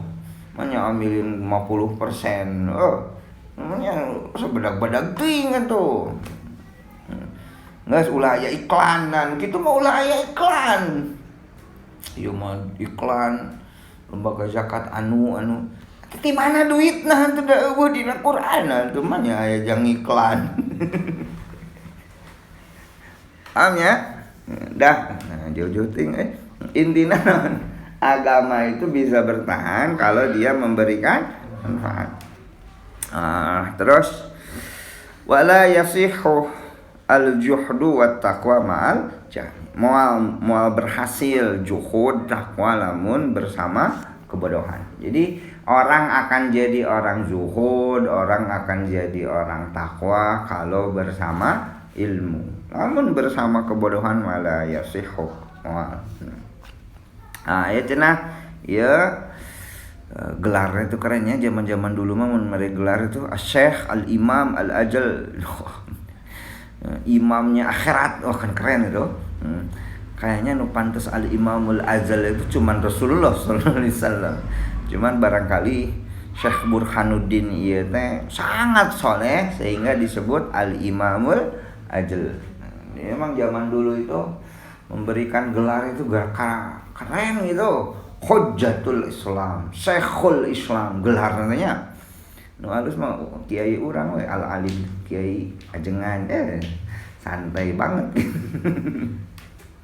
Manya ambilin 50%. Namanya sebedak-bedak ting tuh. Nggak ulah aya iklan dan gitu mah ulah aya iklan. Ieu mah iklan lembaga zakat anu di mana duitna teu da eueuh dina Quran teu mah nya aya jang iklan. Paham ya? Dah, jauh-jauh ting intina agama itu bisa bertahan kalau dia memberikan manfaat. Terus wala yasihu al-juhdu wat taqwa ma'al moal berhasil juhud takwa lamun bersama kebodohan. Jadi orang akan jadi orang zuhud, orang akan jadi orang takwa kalau bersama ilmu. Namun bersama kebodohan wala yasihu. Ya cenah ya gelarnya itu keren ya, zaman-zaman dulu mah mun mere gelar itu Syekh Al-Imam Al-Ajal. Imamnya akhirat, kan keren itu. Kayaknya nu pantes Al-Imamul Azal itu cuman Rasulullah sallallahu alaihi wasallam. Cuman barangkali Syekh Burhanuddin ieu teh sangat soleh sehingga disebut Al-Imamul Ajal. Memang zaman dulu itu memberikan gelar itu keren gitu. Hujjatul Islam, Syekhul Islam gelar namanya. Nu alus mah kiai urang we al-alim, kiai ajengan santai banget.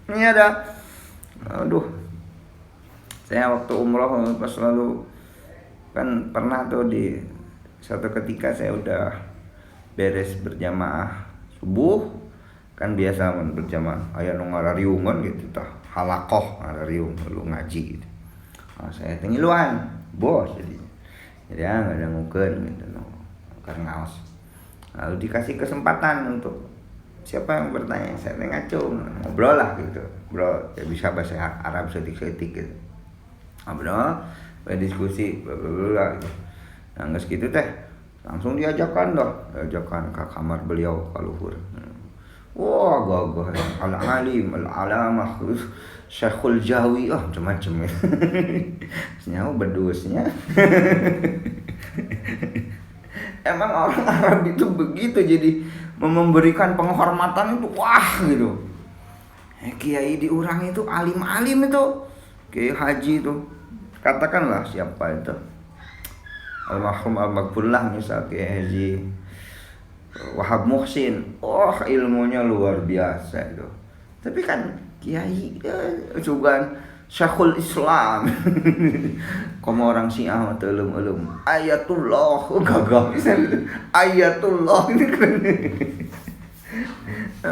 Ini ada, saya waktu umroh pas lalu kan pernah tuh di satu ketika saya udah beres berjamaah subuh, kan biasa mun berjamaah aya nu ngarariungan gitu tah halakoh ngarariung lu ngaji gitu. Saya tengiluan bos jadi nggak ada ngukeun gitu no karena ngaos. Lalu dikasih kesempatan untuk siapa yang bertanya, saya ngacung ngobrol lah gitu bro, ya bisa bahasa Arab setik-setik gitu ngobrol berdiskusi bla bla bla gitu. Nah geus kitu teh langsung diajakan ke kamar beliau ka luhur. Wah gagah al-alim al-alamah Syekhul Jawi macam-macam ya. Senyawa berdusnya. Emang orang Arab itu begitu, jadi memberikan penghormatan itu wah gitu. Kiai di urang itu alim-alim itu. Kiai haji itu. Katakanlah siapa itu? Almarhum Al-Maghfurlah misal Kiai Haji Wahab Muhsin. Ilmunya luar biasa itu. Tapi kan kiai juga Syekhul Islam. Kamu orang Syiah mah teu eulem-eulem. Ayatullah gagah bisa gitu. Ayatullah ini kan.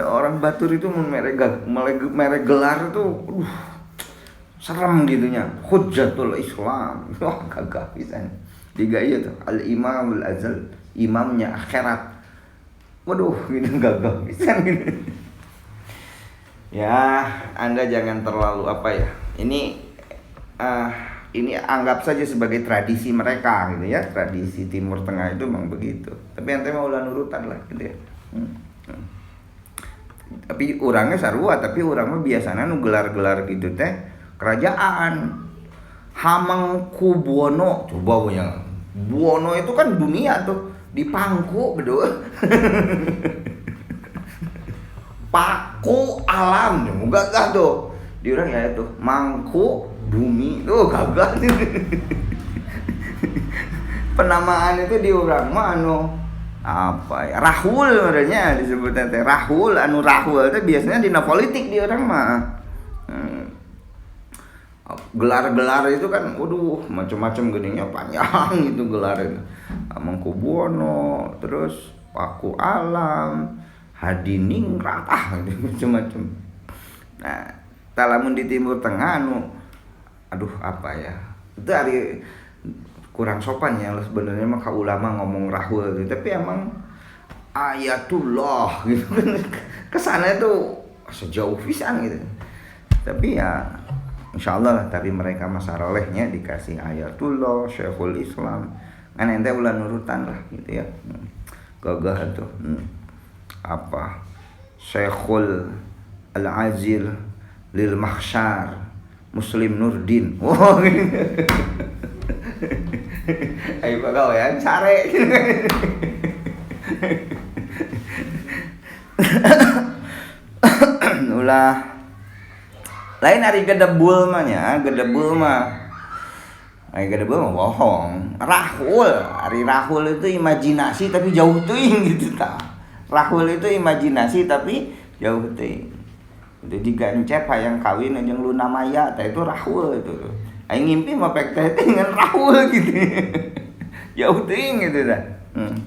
Orang Batur itu merek gelar itu serem gitunya. Hujjatul Islam. Wah gagah bisa. Tiga iya tuh Al-Imamul Azal, imamnya akhirat. Waduh, gitu gagah bisa gitu. Ya, Anda jangan terlalu ini anggap saja sebagai tradisi mereka gitu ya. Tradisi Timur Tengah itu memang begitu. Tapi ente mau ulah nurutan lah gitu ya. Tapi orangnya sarua, tapi orang mah biasanya nu gelar-gelar gitu teh kerajaan. Hamengkubuwono, coba punya. Buwono itu kan dunia tuh, di pangku berdua. Paku alam, gagah tuh. Di orang ya itu, mangku bumi, tuh gagah. Penamaan itu di orang mah apa ya? Rahul sebenarnya disebutnya teh Rahul, Rahul itu biasanya dina politik di orang mah. Gelar-gelar itu kan waduh macam-macam geninya panjang gitu gelarnya. Mangkubuwono, terus Paku Alam, Hadiningrat gitu macam-macam. Nah, talamun di Timur Tengah apa ya? Itu hari kurang sopan ya sebenarnya mah ka ulama ngomong rahul gitu. Tapi emang ayatullah gitu. Kesana itu sejauh pisan gitu. Tapi ya insyaallah lah, tapi mereka masarolehnya dikasih ayatullah, Syekhul Islam. Kan ente ulah nurutan lah gitu ya. Gagah tuh. Apa? Syekhul Al-Azil lil Mahsyar Muslim Nurdin. Wah. Ayo bagau ya, cari. Ulah lain hari gedebul mah nya, gedebul mah bohong. Hari Rahul itu imajinasi tapi jauh teuing gitu tah. Rahul itu imajinasi tapi jauh teuing. Udah digancep hayang kawin jeung Luna Maya tah itu Rahul itu. Aing ngimpi mah pek teh dengan Rahul gitu. Jauh teuing gitu tah.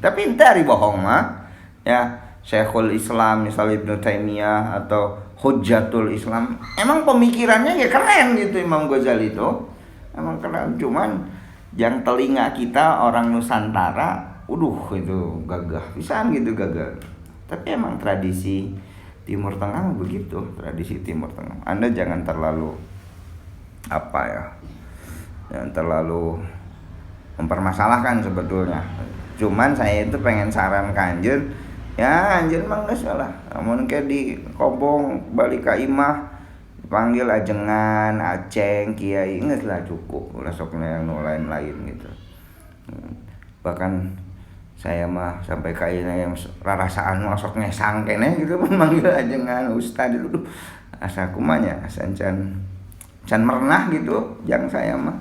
Tapi ente hari bohong mah ya. Syekhul Islam misalnya Ibnu Taimiyah atau Hujjatul Islam, emang pemikirannya ya keren gitu Imam Ghazali itu. Emang keren, cuman yang telinga kita orang Nusantara, itu gagah pisan gitu gagah. Tapi emang tradisi Timur Tengah begitu, tradisi Timur Tengah. Anda jangan terlalu jangan terlalu mempermasalahkan sebetulnya. Cuman saya itu pengen saran ke anjeun. Ya anjir mah geus lah. Amun ke di kobong balik ka imah dipanggil ajengan, aceng, kiai geus lah cukup. Ulah sok nu lain-lain gitu. Bahkan saya mah sampai ka yang rarasaan mah sok ngesang keneh gitu manggil ajengan, ustad itu. Asa kumanya asa can merenah gitu jang saya mah.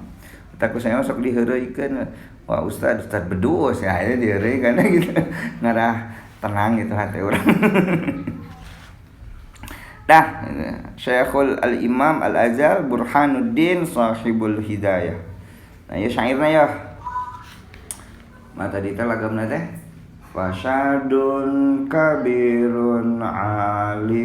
Takut saya sok diheureuikeun. Wah ustad bedus ya aya diheureuy kana gitu. Ngarah tenang gitu hati orang. Dah, Syekhul Al-Imam Al-Azhar Burhanuddin Sahibul Hidayah. Nah, ya syairna ya. Mata dita lagamna teh. Fasyadun kabirun alim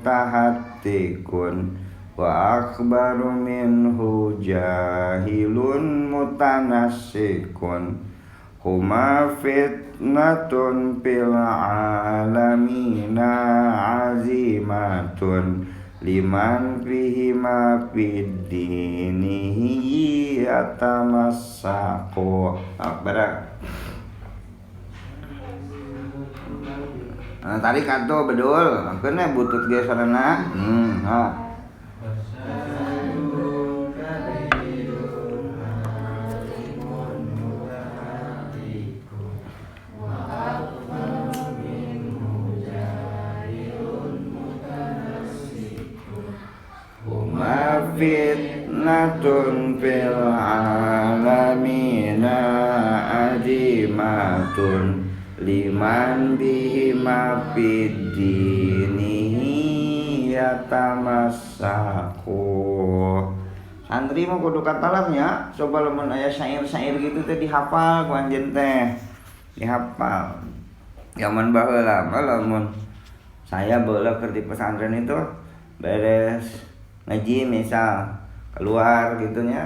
mutahattikun wa akbaru minhu jahilun mutanassikun huma fitnatun fil alamina azimatun liman fihima fid dinihi yatamassaku. Tadi kanto bedul, kena butut ge sarana. Fitnatun fil alamina adimatun liman bihima fid dinihi yatamassaku. Santri mah kudu katalamnya, coba lamun aya syair-syair gitu teh dihafal ku anjeun teh. Dihafal. Zaman baheula mah lamun saya baheula keur di pesantren itu beres ngaji misal keluar gitunya,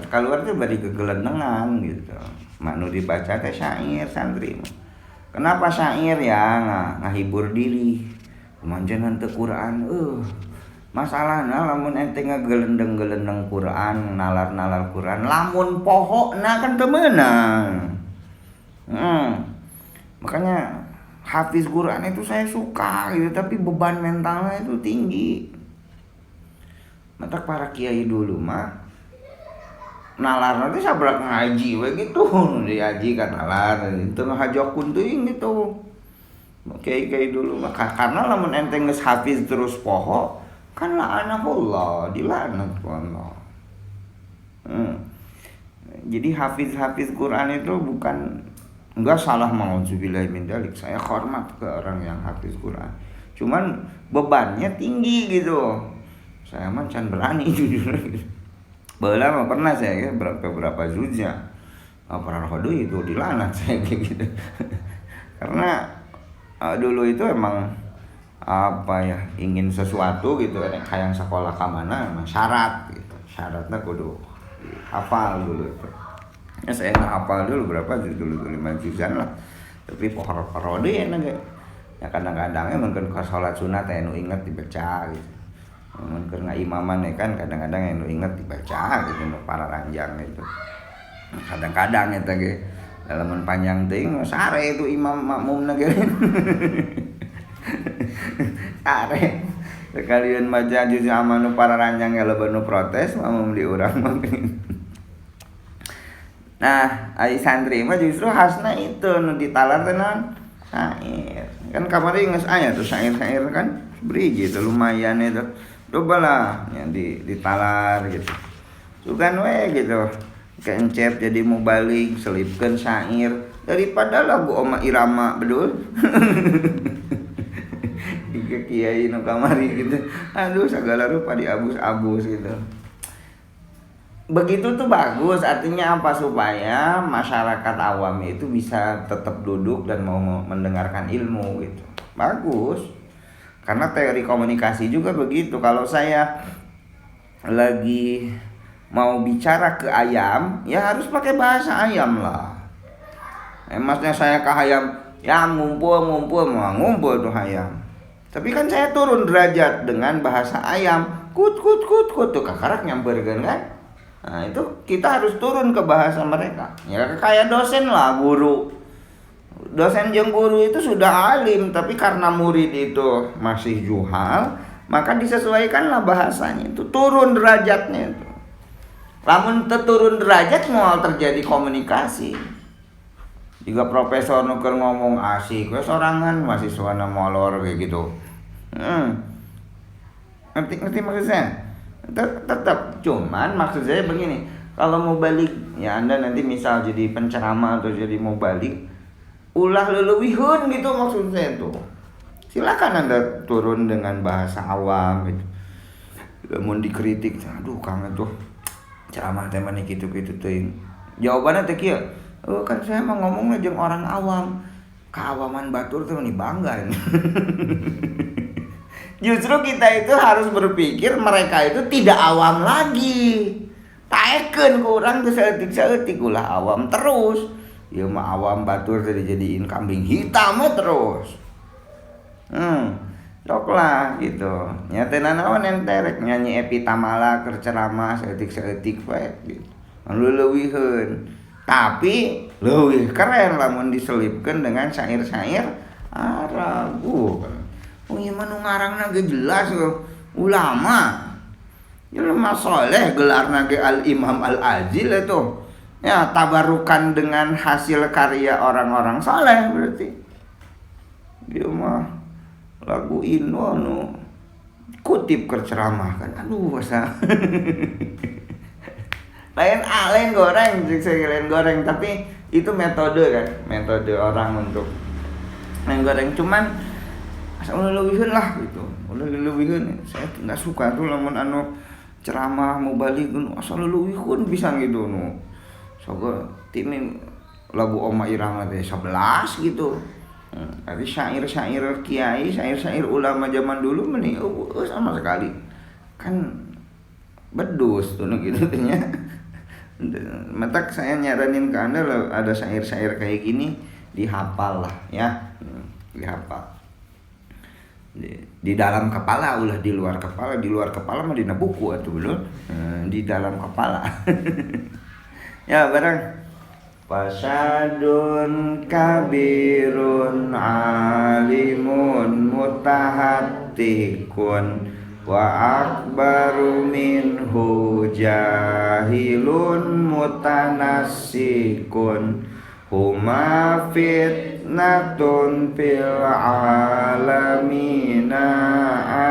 keluar tuh bari kegelendengan gitu. Manu dibaca teh syair santri. Kenapa syair ya ngahibur diri. Kumanjeun teu Quran, masalahna lamun ente ngagelendeng-gelendeng Quran, nalar-nalar Quran, lamun pohona kan teu meunang. Makanya hafiz Quran itu saya suka gitu, tapi beban mentalnya itu tinggi. Mata para kiai dulu mah nalar nanti sabrak ngaji we gitu, diaji kan nalar itu ngahajokun teuing gitu. Kiai dulu mah karena lamun ente geus hafiz terus poho kan la'anahullah, dilaknat ku Allah. Jadi hafiz Quran itu bukan enggak salah, mauzubillahi min dzalik. Saya hormat ke orang yang hafiz Quran. Cuman bebannya tinggi gitu. Saya mah can berani jujur gitu. Baheula mah pernah saya beberapa juznya. Pernah deui itu dilanat saya kayak gitu. Karena dulu itu emang apa ya, ingin sesuatu gitu, kayak sekolah ka mana emang syarat gitu. Syaratnya kudu hafal dulu itu. Ya saya enggak hafal dulu berapa juz dulu 5 juzan lah. Tapi pohor-pohor deui enak ya. Kadang-kadang emang kan salat sunat anu inget dibaca gitu. Karena imaman ya kan kadang-kadang yang inget dibaca gitu para ranjang itu. Kadang-kadang eta ge dalaman panjang teuing sare itu imam makmumna ge. Sare sekalian baca juz amanu para ranjang ge loba nu protes makmum di urang mah. Nah, ai santri mah justru khasna itu nu ditalar teh naon? Syair. Kan kamari geus aya tuh syair-syair kan beriji itu lumayan itu. Cobalah yang ditalar gitu. Sugan we gitu. Keencep jadi mubalik, selipkeun syair daripada lagu Oma Irama bedul. Tiga kiai nu kamari gitu. Aduh segala rupa diabus-abus gitu. Begitu tuh bagus, artinya apa? Supaya masyarakat awam itu bisa tetap duduk dan mau mendengarkan ilmu gitu. Bagus. Karena teori komunikasi juga begitu. Kalau saya lagi mau bicara ke ayam, ya harus pakai bahasa ayam lah. Maksudnya saya ke ayam, ya ngumpul tuh ayam. Tapi kan saya turun derajat dengan bahasa ayam, kut tuh kakarak nyamperkeun kan. Nah itu kita harus turun ke bahasa mereka. Ya kayak dosen lah, guru. Dosen jeung guru itu sudah alim, tapi karena murid itu masih juhal, maka disesuaikanlah bahasanya itu, turun derajatnya itu. Lamun turun derajat moal terjadi komunikasi. Jika profesor nuker ngomong asik, we sorangan mahasiswana molor kayak gitu. Ngerti maksud saya? Tetap, cuman maksud saya begini, kalau mau balik, ya Anda nanti misal jadi penceramah atau jadi mau balik, ulah leuwihun gitu maksud saya tuh. Silakan Anda turun dengan bahasa awam gitu. Lamun dikritik, aduh Kang tuh ceramah teh mah kitu-kitu teuing. Jawabannya teh kieu. Kan saya mah ngomongnya jeung orang awam. Keawaman batur teh mah bangga. Justru kita itu harus berpikir mereka itu tidak awam lagi. Taeken kurang tuh seetik ulah awam terus. Ya mah awam batur tadi jadiin kambing hitam terus. Sok lah gitu. Nyatena naon enterek nyanyi Epi Tamala keur ceramah seetik we gitu. Anu leuwihkeun. Tapi leuwih keren lamun diselipkeun dengan syair-syair Arab. Oh iya mah nu ngarangna ge jelas ulama. Jelema soleh gelarna ge Al-Imam Al-Ajil itu. Ya, tabarukan dengan hasil karya orang-orang saleh berarti. Dia mah lagu ino nu kutip kerceramah kan. Aduh masa. lain goreng tapi itu metode kan, metode orang untuk lain goreng cuman asal leuwihkeun lah gitu. Ulah leuwihkeun. Saya enggak suka tuh lamun anu ceramah mubaligh asal leuwihkeun pisan gitu nu. Sogo timi lagu Oma Irama teh 11 gitu. Tapi syair-syair kiai, syair-syair ulama zaman dulu meni sama sekali. Kan bedus tuh gitu nya. Matak saya nyaranin ke Anda ada syair-syair kayak gini dihafal lah ya. Dihafal. Di dalam kepala ulah di luar kepala mah dina buku atuh bener. Di dalam kepala. Ya barang fasadun kabirun alimun mutahattikun wa akbaru minhu jahilun mutanassikun huma fitnatun fil alamina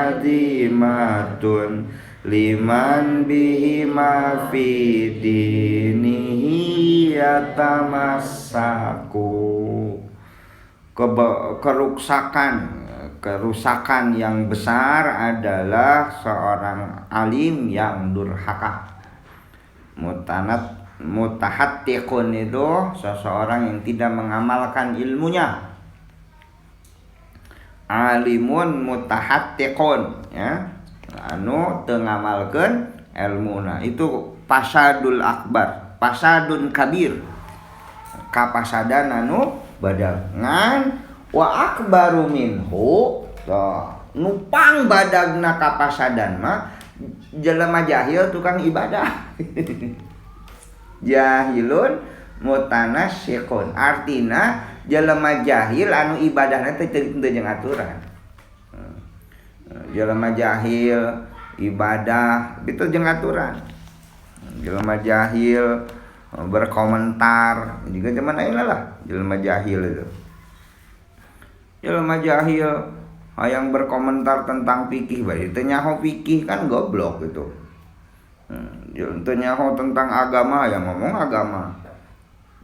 adimatun liman bihima fi dinihi yatamassaku. Kerusakan yang besar adalah seorang alim yang durhaka. Mutahattiqun itu seseorang yang tidak mengamalkan ilmunya. Alimun mutahattiqun ya. Anu teu ngamalkeun ilmuna itu fasadul akbar, fasadun kabir. Kapasadan anu badangan wa akbaru minhu nupang badagna kapasadan mah jelema jahil tukang ibadah. Jahilun mutanasyiqun artina jelema jahil anu ibadahna teh teu jeung aturan. Jelema jahil ibadah itu jeung aturan. Jelema jahil berkomentar juga zaman ayeuna lah jelema jahil itu. Jelema jahil yang berkomentar tentang fikih bae teu nyaho fikih kan goblok gitu. Teu nyaho tentang agama yang ngomong agama.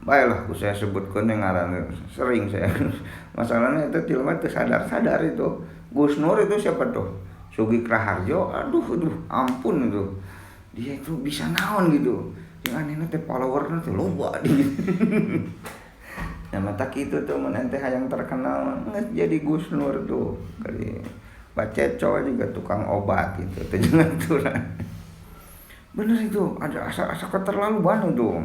Baiklah saya sebutkeun yang ngaranna sering saya. Masalahnya itu jelema teu sadar itu. Gus Nur itu siapa tuh? Sugi Kraharjo. Aduh ampun itu. Dia itu bisa naon gitu. Yang anehna teh followerna teh loba di. Nah mata kitu tuh mun ente hayang terkenal geus jadi Gus Nur tuh. Kali baceco juga tukang obat gitu teh jeung aturan. Bener itu, ada asa-asa keterlaluan itu.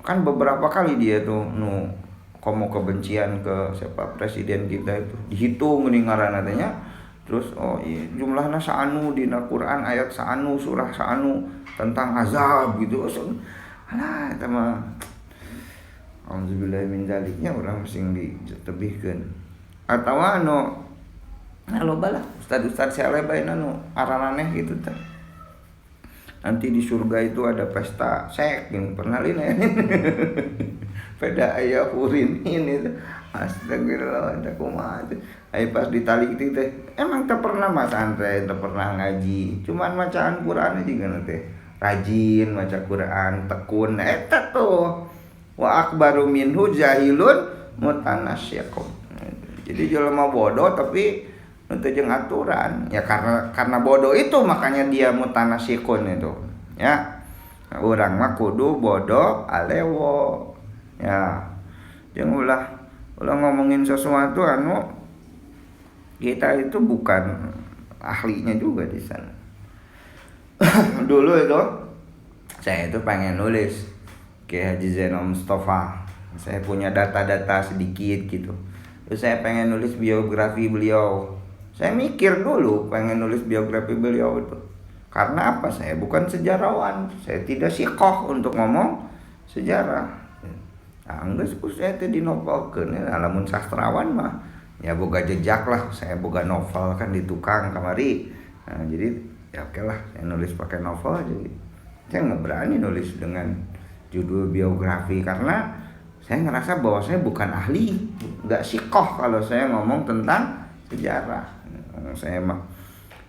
Kan beberapa kali dia tuh komo kebencian ke siapa presiden kita itu dihitung nih ngaranna teh nya. Terus iya, jumlahna saanu dina Quran ayat saanu surah saanu tentang azab gitu. Alah eta mah auzubillahi min dzaliknya urang mesti ditebihkeun. Atawa loba lah ustad-ustad saleh bae anu arananeh gitu teh. Nanti di surga itu ada pesta sek yang pernah lihat. Pada ayah urin ini astagfirullah ada kumaha teh. Ai pas ditali itu teh emang teu pernah masantren, teu pernah ngaji. Cuman bacaan Quran juga teh rajin maca Quran, tekun eta tuh. Wa akbaru minhu jahilun mutanasyiqun. Jadi jelema bodoh tapi teu jeung aturan. Ya karena bodoh itu makanya dia mutanasyiqun itu. Ya. Nah, urang mah kudu bodoh alewo. Ya. Jeung ulah ngomongin sesuatu anu Kita itu bukan ahlinya juga di sana. Dulu itu saya itu pengen nulis kayak Haji Zainal Mustafa. Saya punya data-data sedikit gitu. Terus saya pengen nulis biografi beliau. Saya mikir dulu pengen nulis biografi beliau itu. Karena apa? Saya bukan sejarawan. Saya tidak sikoh untuk ngomong sejarah. Angges saya itu dinovelkeun ya, lamun sastrawan mah ya boga jejak lah. Saya boga novel kan di tukang kamari. Nah, jadi ya oke lah saya nulis pakai novel. Jadi saya nggak berani nulis dengan judul biografi karena saya ngerasa bahwa saya bukan ahli, nggak sikoh kalau saya ngomong tentang sejarah. Saya mah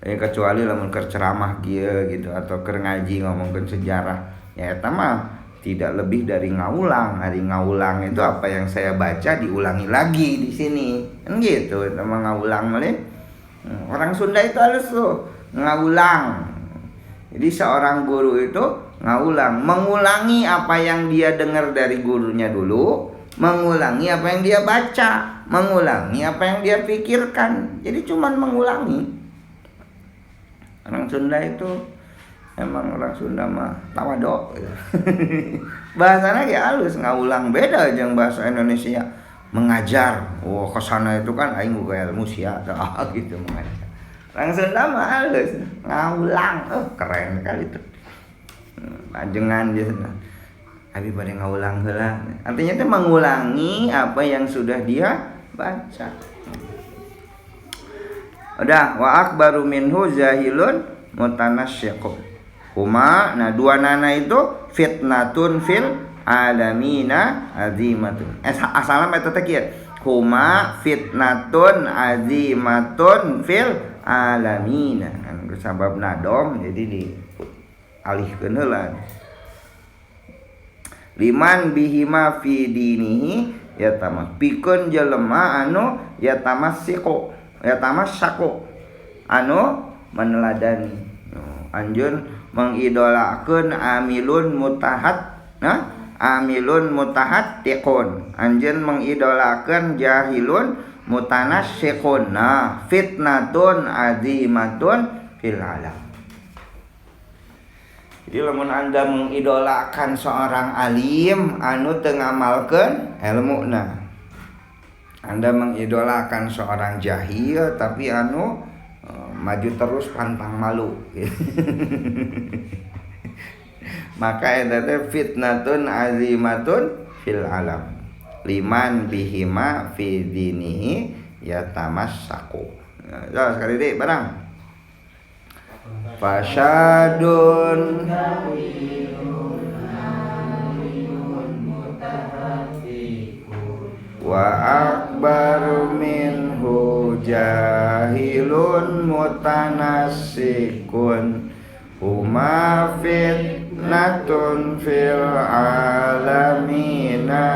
kecuali lamun keur ceramah gitu atau keur ngaji ngomongin sejarah, ya eta mah tidak lebih dari ngaulang. Hari ngaulang itu apa yang saya baca diulangi lagi di sini, kan gitu. Eta mah ngaulang mah. Orang Sunda itu halus tuh, ngaulang. Jadi seorang guru itu ngaulang, mengulangi apa yang dia dengar dari gurunya dulu, mengulangi apa yang dia baca, mengulangi apa yang dia pikirkan. Jadi cuman mengulangi. Orang Sunda itu emang orang Sunda mah tawadok. Bahasanya ya halus, ngaulang. Beda jeung bahasa Indonesia mengajar. Oh, kesana itu kan aing boga ilmu sia gitu mengajar. Orang Sunda mah halus, ngaulang. Oh, keren kali itu. Pajengan dia sana. Abi pada ngaulang heula. Artinya itu mengulangi apa yang sudah dia baca. Udah, wa akbaru minhu jahilun mutanasyiqun. Huma, nah dua nana itu fitnatun fil alamina azimatun. Asalam eta teh kieu. Huma fitnatun azimatun fil alamina. Kan sabab nadom jadi di alihkeun heula. Liman bihima fi dinihi yatamassakun jelema anu yatamassiku anu meneladani. Anjeun mengidolakeun amilun mutahattiqun. Anjeun mengidolakeun jahilun mutanasyiqun. Nah, fitnatun azimatun fil alam. Jadi lamun Anda mengidolakan seorang alim anu teu ngamalkeun ilmuna, Anda mengidolakan seorang jahil tapi anu maju terus pantang malu. Maka eta teh fitnatun azimatun fil alam. Liman bihima fi dinihi yatamassaku. Ya, sekali deh barang. Fasyadun wa akbaru minhu jahilun mutanassikun huma fitnatun fil alamina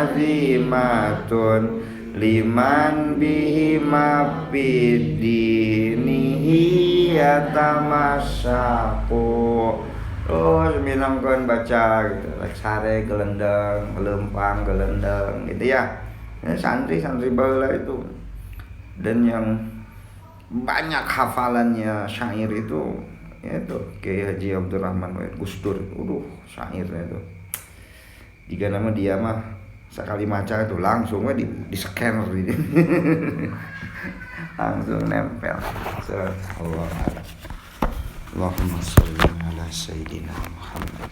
azimatun liman bihima bidinihi yatamassaku. Terus minangkeun baca gitu, sare gelendeng, lempang gelendeng gitu ya. Santri-santri baheula itu. Dan yang banyak hafalannya syair itu yaitu Kiai Haji Abdurrahman Gus Dur. Syairnya itu. Jika nama dia mah sekali maca itu langsung di scanner gitu. Langsung nempel. Allahumma sholli ala sayyidina Muhammad.